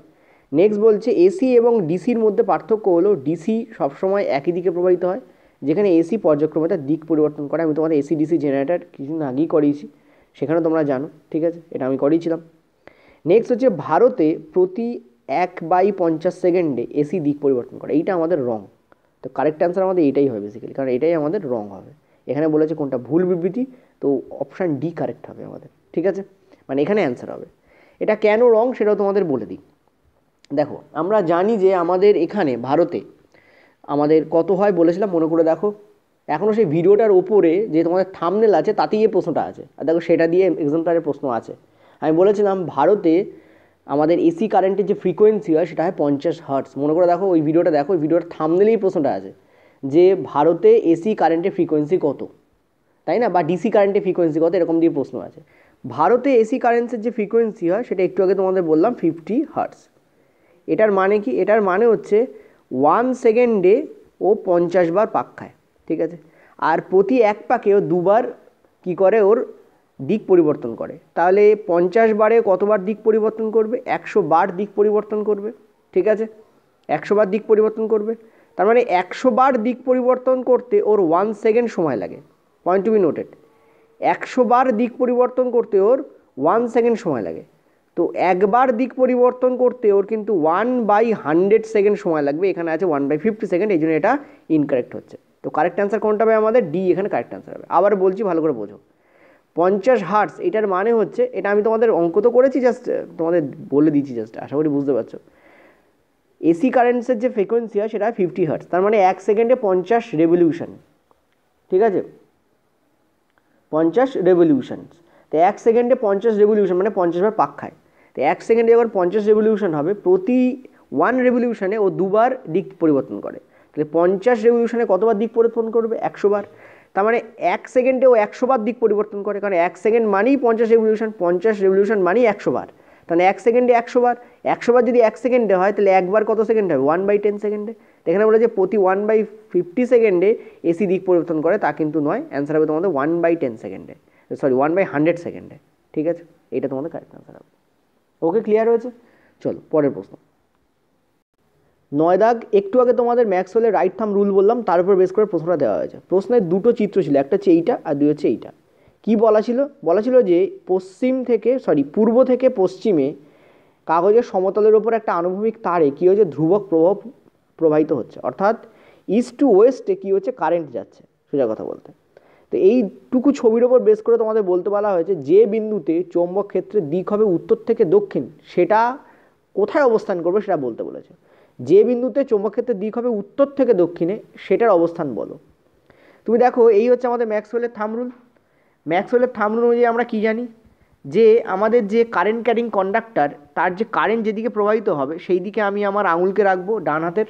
নেক্সট বলছে এসি এবং ডিসির মধ্যে পার্থক্য হলো ডিসি সবসময় একই দিকে প্রবাহিত হয়, যেখানে এসি পর্যায়ক্রমে তার দিক পরিবর্তন করে। আমি তোমাদের এসি ডিসি জেনারেটর কিছুদিন আগেই করিয়েছি, সেখানে তোমরা জানো। ঠিক আছে, এটা আমি করিয়েছিলাম। নেক্সট হচ্ছে ভারতে প্রতি 1/50 সেকেন্ডে এসি দিক পরিবর্তন করে, এইটা আমাদের রং। তো কারেক্ট অ্যান্সার আমাদের এটাই হবে বেসিক্যালি, কারণ এটাই আমাদের রং হবে। এখানে বলেছে কোনটা ভুল বিবৃতি, তো অপশান ডি কারেক্ট হবে আমাদের। ঠিক আছে, মানে এখানে অ্যান্সার হবে। এটা কেন রং সেটাও তোমাদের বলে দিই। দেখো আমরা জানি যে আমাদের এখানে ভারতে আমাদের কত হয় বলেছিলাম, মনে করে দেখো। এখনও সেই ভিডিওটার ওপরে যে তোমাদের থাম্বনেল আছে তাতেই এই প্রশ্নটা আছে, আর দেখো সেটা দিয়ে এক্সাম্পলারের প্রশ্ন আছে। আমি বলেছিলাম ভারতে আমাদের এসি কারেন্টের যে ফ্রিকোয়েন্সি হয় সেটা হয় 50 হার্টস। মনে করে দেখো ওই ভিডিওটা, দেখো ওই ভিডিওর থাম্বনেলেই প্রশ্নটা আছে যে ভারতে এসি কারেন্টের ফ্রিকোয়েন্সি কত, তাই না, বা ডিসি কারেন্টের ফ্রিকোয়েন্সি কত, এরকম দিয়ে প্রশ্ন আছে। ভারতে এসি কারেন্টের যে ফ্রিকোয়েন্সি হয় সেটা একটু আগে তোমাদের বললাম 50 হার্টস। এটার মানে কি? এটার মানে হচ্ছে 1 সেকেন্ডে ও 50 বার পাক খায়, ঠিক আছে। আর প্রতি এক পাকে ও 2 বার কী করে, ওর দিক পরিবর্তন করে। তাহলে 50 বারে কতবার দিক পরিবর্তন করবে? 100 বার দিক পরিবর্তন করবে, ঠিক আছে। 100 বার দিক পরিবর্তন করবে, তার মানে 100 বার দিক পরিবর্তন করতে ওর 1 সেকেন্ড সময় লাগে। পয়েন্ট টু বি নোটেড, 100 বার দিক পরিবর্তন করতে ওর 1 সেকেন্ড সময় লাগে। তো একবার দিক পরিবর্তন করতে ওর কিন্তু 1/100 সেকেন্ড সময় লাগবে, এখানে আছে 1/50 সেকেন্ড, এই জন্য এটা ইনকারেক্ট হচ্ছে। তো কারেক্ট অ্যান্সার কোনটা হবে? আমাদের ডি এখানে কারেক্ট অ্যান্সার হবে। আবার বলছি, ভালো করে বোঝো। 50 হার্টস এটার মানে হচ্ছে, এটা আমি তোমাদের অঙ্ক তো করেছি, জাস্ট তোমাদের বলে দিচ্ছি, জাস্ট আশা করি বুঝতে পারছো। এসি কারেন্টসের যে ফ্রিকোয়েন্সি হয় সেটা 50 হার্টস, তার মানে 1 সেকেন্ডে 50 রেভলিউশন, ঠিক আছে, 50 রেভলিউশন। তো 1 সেকেন্ডে 50 রেভলিউশন মানে 50 বার পাক খায়। তো 1 সেকেন্ডে যখন 50 রেভলিউশন হবে, প্রতি 1 রেভলিউশনে ও 2 বার দিক পরিবর্তন করে। তাহলে 50 রেভলিউশনে কতবার দিক পরিবর্তন করবে? 100 বার। তার মানে 1 সেকেন্ডে ও 100 বার দিক পরিবর্তন করে, কারণ 1 সেকেন্ড মানেই 50 রেভলিউশন, 50 রেভলিউশন মানেই 100 বার। তাহলে 1 সেকেন্ডে 100 বার, 100 বার যদি 1 সেকেন্ডে হয় তাহলে একবার কত সেকেন্ড হবে? 1/10 সেকেন্ডে। এখানে বলে যে প্রতি 1/50 সেকেন্ডে এসি দিক পরিবর্তন করে, তা কিন্তু নয়। অ্যান্সার হবে তোমাদের 1/10 সেকেন্ডে, সরি 1/100 সেকেন্ডে, ঠিক আছে। এইটা তোমাদের কারেক্ট অ্যান্সার হবে। ওকে, ক্লিয়ার হয়েছে? চলো পরের প্রশ্ন। 9 দাগ, একটু আগে তোমাদের ম্যাক্সওয়েলের রাইট থাম্ব রুল বললাম, তার উপর বেস করে প্রশ্নটা দেওয়া হয়েছে। প্রশ্নের দুটো চিত্র ছিল, একটা হচ্ছে এইটা আর দুই হচ্ছে এইটা। কি বলা ছিল? বলা ছিল যে পূর্ব থেকে পশ্চিমে কাগজের সমতলের ওপর একটা আনুভূমিক তারে কী হয়েছে? ধ্রুবক প্রভাব প্রবাহিত হচ্ছে, অর্থাৎ ইস্ট টু ওয়েস্টে কী হচ্ছে? কারেন্ট যাচ্ছে, সোজা কথা বলতে। তো এইটুকু ছবির ওপর বেস করে তোমাদের বলতে বলা হয়েছে যে বিন্দুতে চৌম্বক ক্ষেত্রের দিক হবে উত্তর থেকে দক্ষিণ, সেটা কোথায় অবস্থান করবে সেটা বলতে বলেছে। যে বিন্দুতে চৌম্বক ক্ষেত্রের দিক হবে উত্তর থেকে দক্ষিণে, সেটার অবস্থান বলো। তুমি দেখো, এই হচ্ছে আমাদের ম্যাক্সওয়েলের থাম্ব রুল। ম্যাক্সওয়েলের থাম্ব রুল অনুযায়ী আমরা কী জানি? যে আমাদের যে কারেন্ট ক্যারিং কন্ডাক্টর, তার যে কারেন্ট যেদিকে প্রবাহিত হবে সেই দিকে আমি আমার আঙুলকে রাখবো, ডান হাতের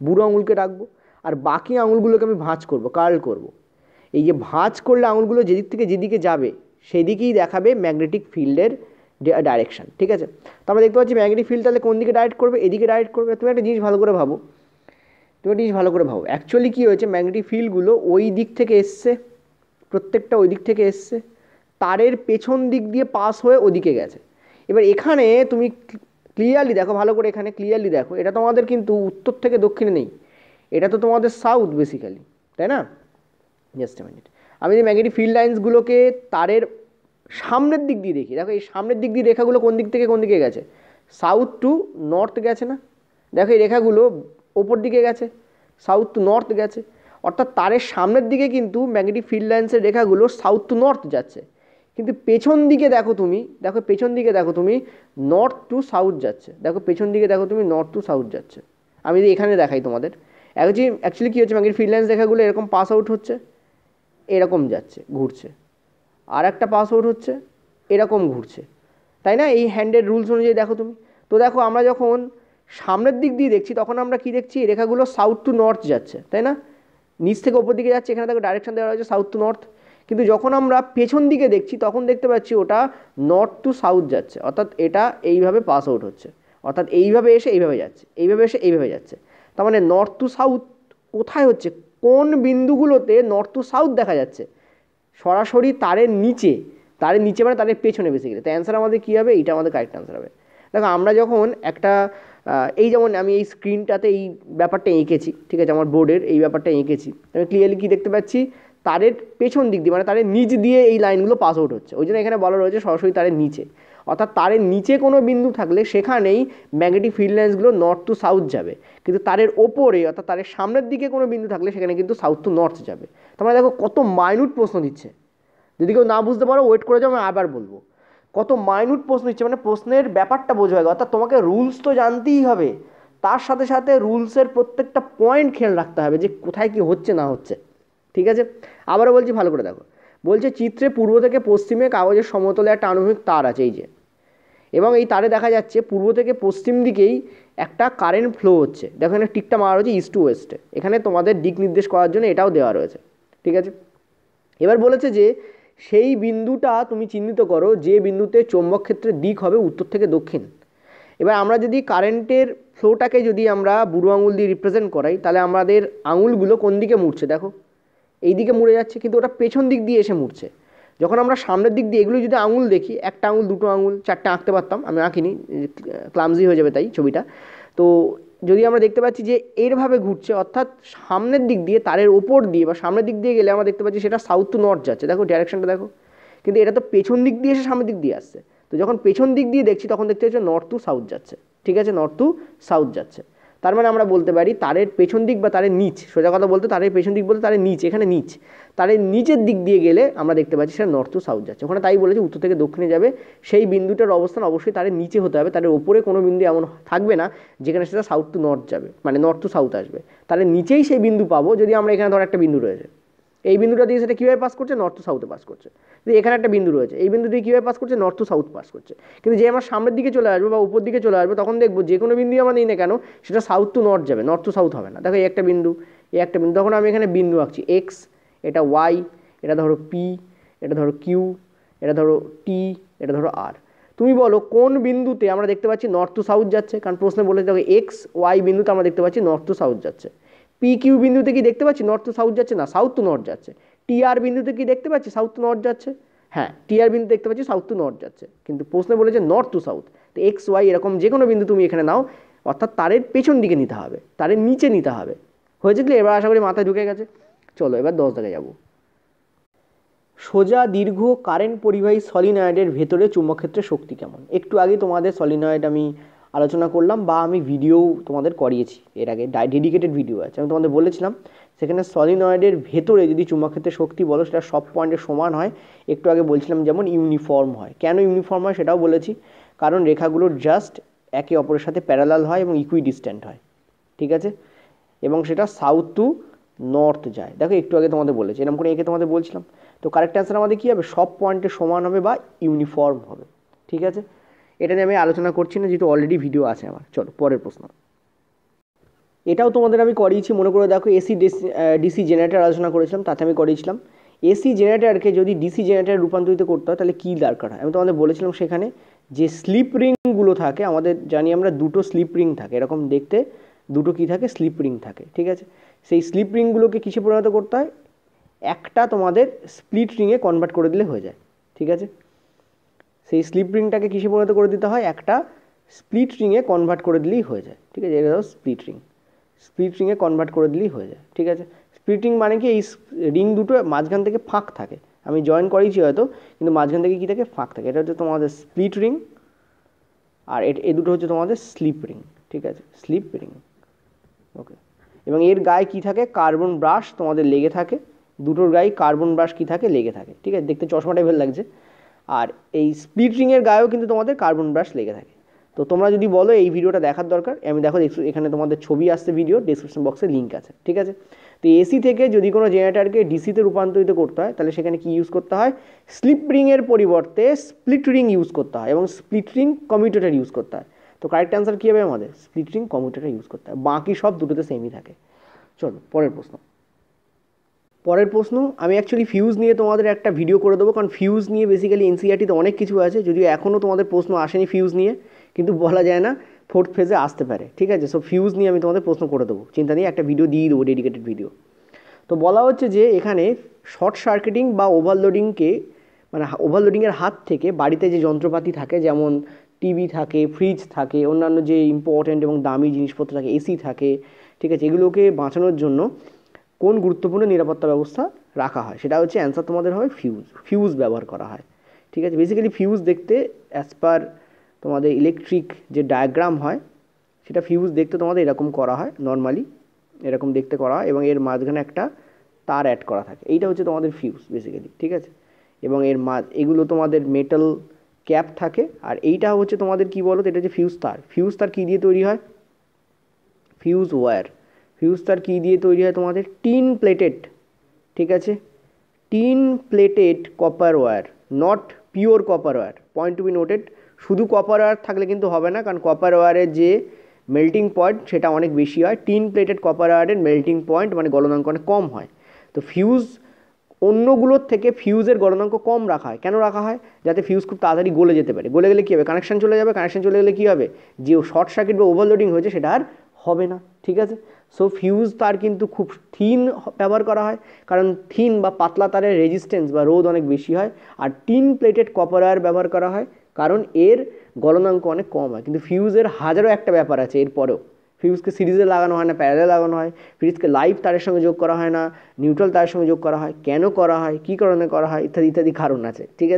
বুড়ো আঙুলকে রাখবো, আর বাকি আঙুলগুলোকে আমি ভাঁজ করব, কার্ল করব। এই যে ভাঁজ করলে আঙুলগুলো যেদিক থেকে যেদিকে যাবে সেই দিকেই দেখাবে ম্যাগনেটিক ফিল্ডের ডাইরেকশন, ঠিক আছে। তো আমরা দেখতে পাচ্ছি ম্যাগনেটিক ফিল্ড তাহলে কোন দিকে ডাইরেক্ট করবে? এদিকে ডাইরেক্ট করবে। তুমি একটা জিনিস ভালো করে ভাবো, অ্যাকচুয়ালি কী হয়েছে, ম্যাগনেটিক ফিল্ডগুলো ওই দিক থেকে এসছে, প্রত্যেকটা ওই দিক থেকে এসছে, তারের পেছন দিক দিয়ে পাস হয়ে ওদিকে গেছে। এবার এখানে তুমি ক্লিয়ারলি দেখো, ভালো করে এখানে ক্লিয়ারলি দেখো, এটা তোমাদের কিন্তু উত্তর থেকে দক্ষিণে নেই, এটা তো তোমাদের সাউথ বেসিক্যালি, তাই না? জাস্ট এ মিনিট, আমি যে ম্যাগনেটিক ফিল্ড লাইন্সগুলোকে তারের সামনের দিক দিয়ে দেখি, দেখো এই সামনের দিক দিয়ে রেখাগুলো কোন দিক থেকে কোন দিকে গেছে? সাউথ টু নর্থ গেছে না? দেখো এই রেখাগুলো ওপর দিকে গেছে, সাউথ টু নর্থ গেছে, অর্থাৎ তারের সামনের দিকে কিন্তু ম্যাগনেটিক ফিল্ড লাইন্সের রেখাগুলো সাউথ টু নর্থ যাচ্ছে, কিন্তু পেছন দিকে দেখো তুমি, নর্থ টু সাউথ যাচ্ছে। দেখো পেছন দিকে দেখো তুমি, নর্থ টু সাউথ যাচ্ছে। আমি যদি এখানে দেখাই তোমাদের, অ্যাকচুয়ালি কী হচ্ছে, ম্যাগনেটিক ফিল্ড লাইন্স রেখাগুলো এরকম পাস আউট হচ্ছে, এরকম যাচ্ছে, ঘুরছে, আর একটা পাস আউট হচ্ছে, এরকম ঘুরছে, তাই না? এই হ্যান্ডের রুলস অনুযায়ী দেখো তুমি। তো দেখো আমরা যখন সামনের দিক দিয়ে দেখছি তখন আমরা কি দেখছি? রেখাগুলো সাউথ টু নর্থ যাচ্ছে, তাই না? নিচ থেকে ওপর দিকে যাচ্ছে, এখানে দেখো ডাইরেকশন দেওয়া হয়েছে সাউথ টু নর্থ। কিন্তু যখন আমরা পেছন দিকে দেখছি তখন দেখতে পাচ্ছি ওটা নর্থ টু সাউথ যাচ্ছে, অর্থাৎ এটা এইভাবে পাস আউট হচ্ছে, অর্থাৎ এইভাবে এসে এইভাবে যাচ্ছে, এইভাবে এসে এইভাবে যাচ্ছে। তার মানে নর্থ টু সাউথ কোথায় হচ্ছে? কোন বিন্দুগুলোতে নর্থ টু সাউথ দেখা যাচ্ছে? সরাসরি তারের নিচে মানে তারের পেছনে বেসিক্যালি। তাই অ্যান্সার আমাদের কী হবে? এইটা আমাদের কারেক্ট অ্যান্সার হবে। দেখো আমরা যখন একটা এই যেমন আমি এই স্ক্রিনটাতে এই ব্যাপারটা এঁকেছি, ঠিক আছে, আমার বোর্ডের এই ব্যাপারটা এঁকেছি, আমি ক্লিয়ারলি কী দেখতে পাচ্ছি? তারের পেছন দিক দিয়ে মানে তারের নিচ দিয়ে এই লাইনগুলো পাস আউট হচ্ছে, ওই জন্য এখানে বলা রয়েছে সরাসরি তারের নিচে। অর্থাৎ তারের নিচে কোনো বিন্দু থাকলে সেখানেই ম্যাগনেটিক ফিল্ড লাইন্সগুলো নর্থ টু সাউথ যাবে, কিন্তু তারের ওপরে অর্থাৎ তারের সামনের দিকে কোনো বিন্দু থাকলে সেখানে কিন্তু সাউথ টু নর্থ যাবে। তোমরা দেখো কত মাইনুট প্রশ্ন দিচ্ছে। যদি কেউ না বুঝতে পারো ওয়েট করে যাও, আমি আবার বলবো। কত মাইনিউট প্রশ্ন দিচ্ছে, মানে প্রশ্নের ব্যাপারটা বোঝা গেল। অর্থাৎ তোমাকে রুলস তো জানতেই হবে, তার সাথে সাথে রুলসের প্রত্যেকটা পয়েন্ট খেয়াল রাখতে হবে যে কোথায় কি হচ্ছে না হচ্ছে। ঠিক আছে, আবারও বলছি ভালো করে দেখো। বলছে চিত্রে পূর্ব থেকে পশ্চিমে কাগজের সমতলে একটা আনুভূমিক তার আছে এই যে, এবং এই তারে দেখা যাচ্ছে পূর্ব থেকে পশ্চিম দিকেই একটা কারেন্ট ফ্লো হচ্ছে। দেখো এখানে টিকটা মারা রয়েছে ইস্ট টু ওয়েস্টে, এখানে তোমাদের দিক নির্দেশ করার জন্য এটাও দেওয়া রয়েছে। ঠিক আছে, এবার বলেছে যে সেই বিন্দুটা তুমি চিহ্নিত করো যে বিন্দুতে চৌম্বক ক্ষেত্রের দিক হবে উত্তর থেকে দক্ষিণ। এবার আমরা যদি কারেন্টের ফ্লোটাকে যদি আমরা বুড়ো আঙুল দিয়ে রিপ্রেজেন্ট করাই, তাহলে আমাদের আঙুলগুলো কোন দিকে মুড়ছে দেখো, এই দিকে মুড়ে যাচ্ছে, কিন্তু ওটা পেছন দিক দিয়ে এসে মুড়ছে। যখন আমরা সামনের দিক দিয়ে এগুলো যদি আঙুল দেখি, একটা আঙুল, দুটো আঙুল, চারটে আঁকতে পারতাম, আমি আঁকিনি, ক্লামজি হয়ে যাবে তাই ছবিটা। তো যদি আমরা দেখতে পাচ্ছি যে এরভাবে ঘুরছে, অর্থাৎ সামনের দিক দিয়ে তারের ওপর দিয়ে বা সামনের দিক দিয়ে গেলে আমরা দেখতে পাচ্ছি সেটা সাউথ টু নর্থ যাচ্ছে, দেখো ডাইরেকশনটা দেখো। কিন্তু এটা তো পেছন দিক দিয়ে এসে সামনের দিক দিয়ে আসছে, তো যখন পেছন দিক দিয়ে দেখছি তখন দেখতে পাচ্ছি নর্থ টু সাউথ যাচ্ছে। ঠিক আছে, নর্থ টু সাউথ যাচ্ছে। তার মানে আমরা বলতে পারি তারের পেছন দিক বা তারের নিচ, সোজা কথা বলতে তারের পেছন দিক বলতে তারের নিচ, এখানে নিচ, তারের নিচের দিক দিয়ে গেলে আমরা দেখতে পাচ্ছি সেটা নর্থ টু সাউথ যাচ্ছে। ওখানে তাই বলেছে উত্তর থেকে দক্ষিণে যাবে, সেই বিন্দুটার অবস্থান অবশ্যই তারের নিচে হতে হবে, তারের ওপরে কোনো বিন্দু এমন থাকবে না যেখানে সেটা সাউথ টু নর্থ যাবে, মানে নর্থ টু সাউথ আসবে। তারের নিচেই সেই বিন্দু পাবো। যদি আমরা এখানে ধর একটা বিন্দু রয়েছে, এই বিন্দুটা দিয়ে সেটা কীভাবে পাস করছে, নর্থ টু সাউথে পাস করছে। যদি এখানে একটা বিন্দু রয়েছে, এই বিন্দু দিয়ে কীভাবে পাস করছে, নর্থ টু সাউথ পাস করছে। কিন্তু যে আমার সামনের দিকে চলে আসবে বা উপর দিকে চলে আসবে, তখন দেখবো যে কোনো বিন্দু আমরা নিই না কেন সেটা সাউথ টু নর্থ যাবে, নর্থ টু সাউথ হবে না। দেখো এই একটা বিন্দু, এই একটা বিন্দু, তখন আমি এখানে বিন্দু আঁকছি এক্স, এটা ওয়াই, এটা ধরো পি, এটা ধরো কিউ, এটা ধরো টি, এটা ধরো আর। তুমি বলো কোন বিন্দুতে আমরা দেখতে পাচ্ছি নর্থ টু সাউথ যাচ্ছে, কারণ প্রশ্নে বলেছে দেখো এক্স ওয়াই বিন্দুতে আমরা দেখতে পাচ্ছি নর্থ টু সাউথ যাচ্ছে। পি কিউ বিন্দুতে কি দেখতে পাচ্ছি নর্থ টু সাউথ যাচ্ছে না, সাউথ টু নর্থ যাচ্ছে। টি আর বিন্দুতে কি দেখতে পাচ্ছি সাউথ টু নর্থ যাচ্ছে, হ্যাঁ টি আর বিন্দু দেখতে পাচ্ছি সাউথ টু নর্থ যাচ্ছে, কিন্তু প্রশ্নে বলেছে নর্থ টু সাউথ। তো এক্স ওয়াই এরকম যে কোনো বিন্দু তুমি এখানে নাও, অর্থাৎ তারের পেছন দিকে নিতে হবে, তারের নিচে নিতে হবে। হয়েছে কি, এবার আশা করি মাথায় ঢুকে গেছে। চলো এবার 10 দাগে যাবো। সোজা দীর্ঘ কারেন্ট পরিবাহী সলিনয়েডের ভেতরে চুম্বকক্ষেত্রের শক্তি কেমন। একটু আগে তোমাদের সলিনয়েড আমি আলোচনা করলাম, বা আমি ভিডিও তোমাদের করিয়েছি এর আগে, ডেডিকেটেড ভিডিও আছে, আমি তোমাদের বলেছিলাম সেখানে সলিনয়েডের ভেতরে যদি চুম্বকক্ষেত্রের শক্তি বলো সেটা সব পয়েন্টে সমান হয়। একটু আগে বলছিলাম যেমন ইউনিফর্ম হয়। কেন ইউনিফর্ম হয় সেটাও বলেছি, কারণ রেখাগুলো জাস্ট একে অপরের সাথে প্যারালাল হয় এবং ইকুইডিস্ট্যান্ট হয়। ঠিক আছে, এবং সেটা সাউথ টু নর্থ যায়। দেখো একটু আগে তোমাদের বলেছি, এরকম করে এঁকে তোমাদের বলছিলাম। তো কারেক্ট অ্যান্সার আমাদের কী হবে, সব পয়েন্টে সমান হবে বা ইউনিফর্ম হবে। ঠিক আছে, এটা নিয়ে আমি আলোচনা করছি না, যেহেতু অলরেডি ভিডিও আছে আমার। চলো পরের প্রশ্ন। এটাও তোমাদের আমি করিয়েছি, মনে করে দেখো এসি ডিসি জেনারেটর আলোচনা করেছিলাম, তাতে আমি করিয়েছিলাম এসি জেনারেটরকে যদি ডিসি জেনারেটরে রূপান্তরিত করতে হয় তাহলে কী দরকার হয়। আমি তোমাদের বলেছিলাম সেখানে যে স্লিপ রিংগুলো থাকে, আমাদের জানি আমরা দুটো স্লিপ রিং থাকে, এরকম দেখতে দুটো কী থাকে, স্লিপ রিং থাকে। ঠিক আছে, সেই স্লিপ রিংগুলোকে কিসে পরিণত করতে হয়, একটা তোমাদের স্প্লিট রিংয়ে কনভার্ট করে দিলে হয়ে যায়। ঠিক আছে, সেই স্লিপ রিংটাকে কিসে পরিণত করে দিতে হয়, একটা স্প্লিট রিংয়ে কনভার্ট করে দিলেই হয়ে যায়। ঠিক আছে, এটা হলো স্প্লিট রিং, স্প্লিট রিংয়ে কনভার্ট করে দিলেই হয়ে যায়। ঠিক আছে, স্প্লিট রিং মানে কি, এই রিং দুটো মাঝখান থেকে ফাঁক থাকে, আমি জয়েন করেছি হয়তো, কিন্তু মাঝখান থেকে কী থাকে, ফাঁক থাকে। এটা হচ্ছে তোমাদের স্প্লিট রিং, আর এই দুটো হচ্ছে তোমাদের স্লিপ রিং। ঠিক আছে, স্লিপ রিং। ওকে, এবং এর গায়ে কী থাকে, কার্বন ব্রাশ তোমাদের লেগে থাকে, দুটোর গায়ে কার্বন ব্রাশ কী থাকে, লেগে থাকে। ঠিক আছে, দেখতে চশমাটাই ভালো লাগছে। আর এই স্প্লিট রিংয়ের গায়েও কিন্তু তোমাদের কার্বন ব্রাশ লেগে থাকে। তো তোমরা যদি বলো এই ভিডিওটা দেখার দরকার, আমি দেখো এখানে তোমাদের ছবি আসছে, ভিডিও ডিসক্রিপশন বক্সে লিঙ্ক আছে। ঠিক আছে, তো এসি থেকে যদি কোনো জেনারেটরকে ডিসিতে রূপান্তরিত করতে হয় তাহলে সেখানে কি ইউজ করতে হয়, স্লিপ রিংয়ের পরিবর্তে স্প্লিট রিং ইউজ করতে হয়, এবং স্প্লিট রিং কমিউটেটর ইউজ করতে হয়। তো কারেক্ট অ্যান্সার কী হবে আমাদের, স্প্লিট রিং কমিউটেটর ইউজ করতে হয়, বাকি সব দুটোতে সেমই থাকে। চলো পরের প্রশ্ন। পরের প্রশ্ন, আমি অ্যাকচুয়ালি ফিউজ নিয়ে তোমাদের একটা ভিডিও করে দেবো, কারণ ফিউজ নিয়ে বেসিক্যালি এনসিইআরটিতে অনেক কিছু আছে, যদিও এখনও তোমাদের প্রশ্ন আসেনি ফিউজ নিয়ে, কিন্তু বলা যায় না, ফোর্থ ফেজে আসতে পারে। ঠিক আছে, সো ফিউজ নিয়ে আমি তোমাদের প্রশ্ন করে দেবো, চিন্তা নেই, একটা ভিডিও দিয়ে দেবো, ডেডিকেটেড ভিডিও। তো বলা হচ্ছে যে এখানে শর্ট সার্কিটিং বা ওভারলোডিংকে, মানে ওভারলোডিংয়ের হাত থেকে বাড়িতে যে যন্ত্রপাতি থাকে, যেমন টিভি থাকে, ফ্রিজ থাকে, অন্যান্য যে ইম্পর্ট্যান্ট এবং দামি জিনিসপত্র থাকে, এসি থাকে, ঠিক আছে, এগুলোকে বাঁচানোর জন্য কোন গুরুত্বপূর্ণ নিরাপত্তা ব্যবস্থা রাখা হয়, সেটা হচ্ছে অ্যান্সার তোমাদের হবে ফিউজ। ফিউজ ব্যবহার করা হয়। ঠিক আছে, বেসিক্যালি ফিউজ দেখতে অ্যাজ পার তোমাদের ইলেকট্রিক যে ডায়াগ্রাম হয়, সেটা ফিউজ দেখতে তোমাদের এরকম করা হয়, নর্মালি এরকম দেখতে করা হয়, এবং এর মাঝখানে একটা তার অ্যাড করা থাকে, এইটা হচ্ছে তোমাদের ফিউজ বেসিক্যালি। ঠিক আছে, এবং এগুলো তোমাদের মেটাল ক্যাপ থাকে। আর এইটা হচ্ছে তোমাদের কি বলো তো, এটা হচ্ছে ফিউজ তার। ফিউজ তার কী দিয়ে তৈরি হয়? Fuse wire. ফিউজ তার কী দিয়ে তৈরি হয় তোমাদের? টিন প্লেটেড, ঠিক আছে, tin plated copper wire, not pure copper wire, point to be noted. শুধু কপার ওয়্যার থাকলে কিন্তু হবে না, কারণ কপার ওয়্যারের যে মেল্টিং পয়েন্ট সেটা অনেক বেশি হয়। টিন প্লেটেড কপার ওয়্যারের মেল্টিং পয়েন্ট মানে গলনাঙ্ক অনেক কম হয়। তো ফিউজ অন্যগুলোর থেকে ফিউজের গলনাঙ্ক কম রাখা হয়। কেন রাখা হয়? যাতে ফিউজ খুব তাড়াতাড়ি গলে যেতে পারে। গলে গেলে কী হবে? কানেকশান চলে যাবে। কানেকশান চলে গেলে কী হবে? যে শর্ট সার্কিট বা ওভারলোডিং হয়েছে সেটা আর হবে না, ঠিক আছে। সো ফিউজ তার কিন্তু খুব থিন ব্যবহার করা হয়, কারণ থিন বা পাতলা তারের রেজিস্ট্যান্স বা রোধ অনেক বেশি হয়। আর টিন প্লেটেড কপার ওয়্যার ব্যবহার করা হয় কারণ এর গলনাঙ্ক অনেক কম হয়। কিন্তু ফিউজের হাজারো একটা ব্যাপার আছে এরপরেও। ফিউজকে সিরিজে লাগানো হয় না, প্যারালে লাগানো হয়। ফিউজকে লাইভ তারের সঙ্গে যোগ করা হয় না, নিউট্রাল তারের সঙ্গে যোগ করা হয়। কেন করা হয়, কী কারণে করা হয়, ইত্যাদি ইত্যাদি কারণ আছে, ঠিক আছে।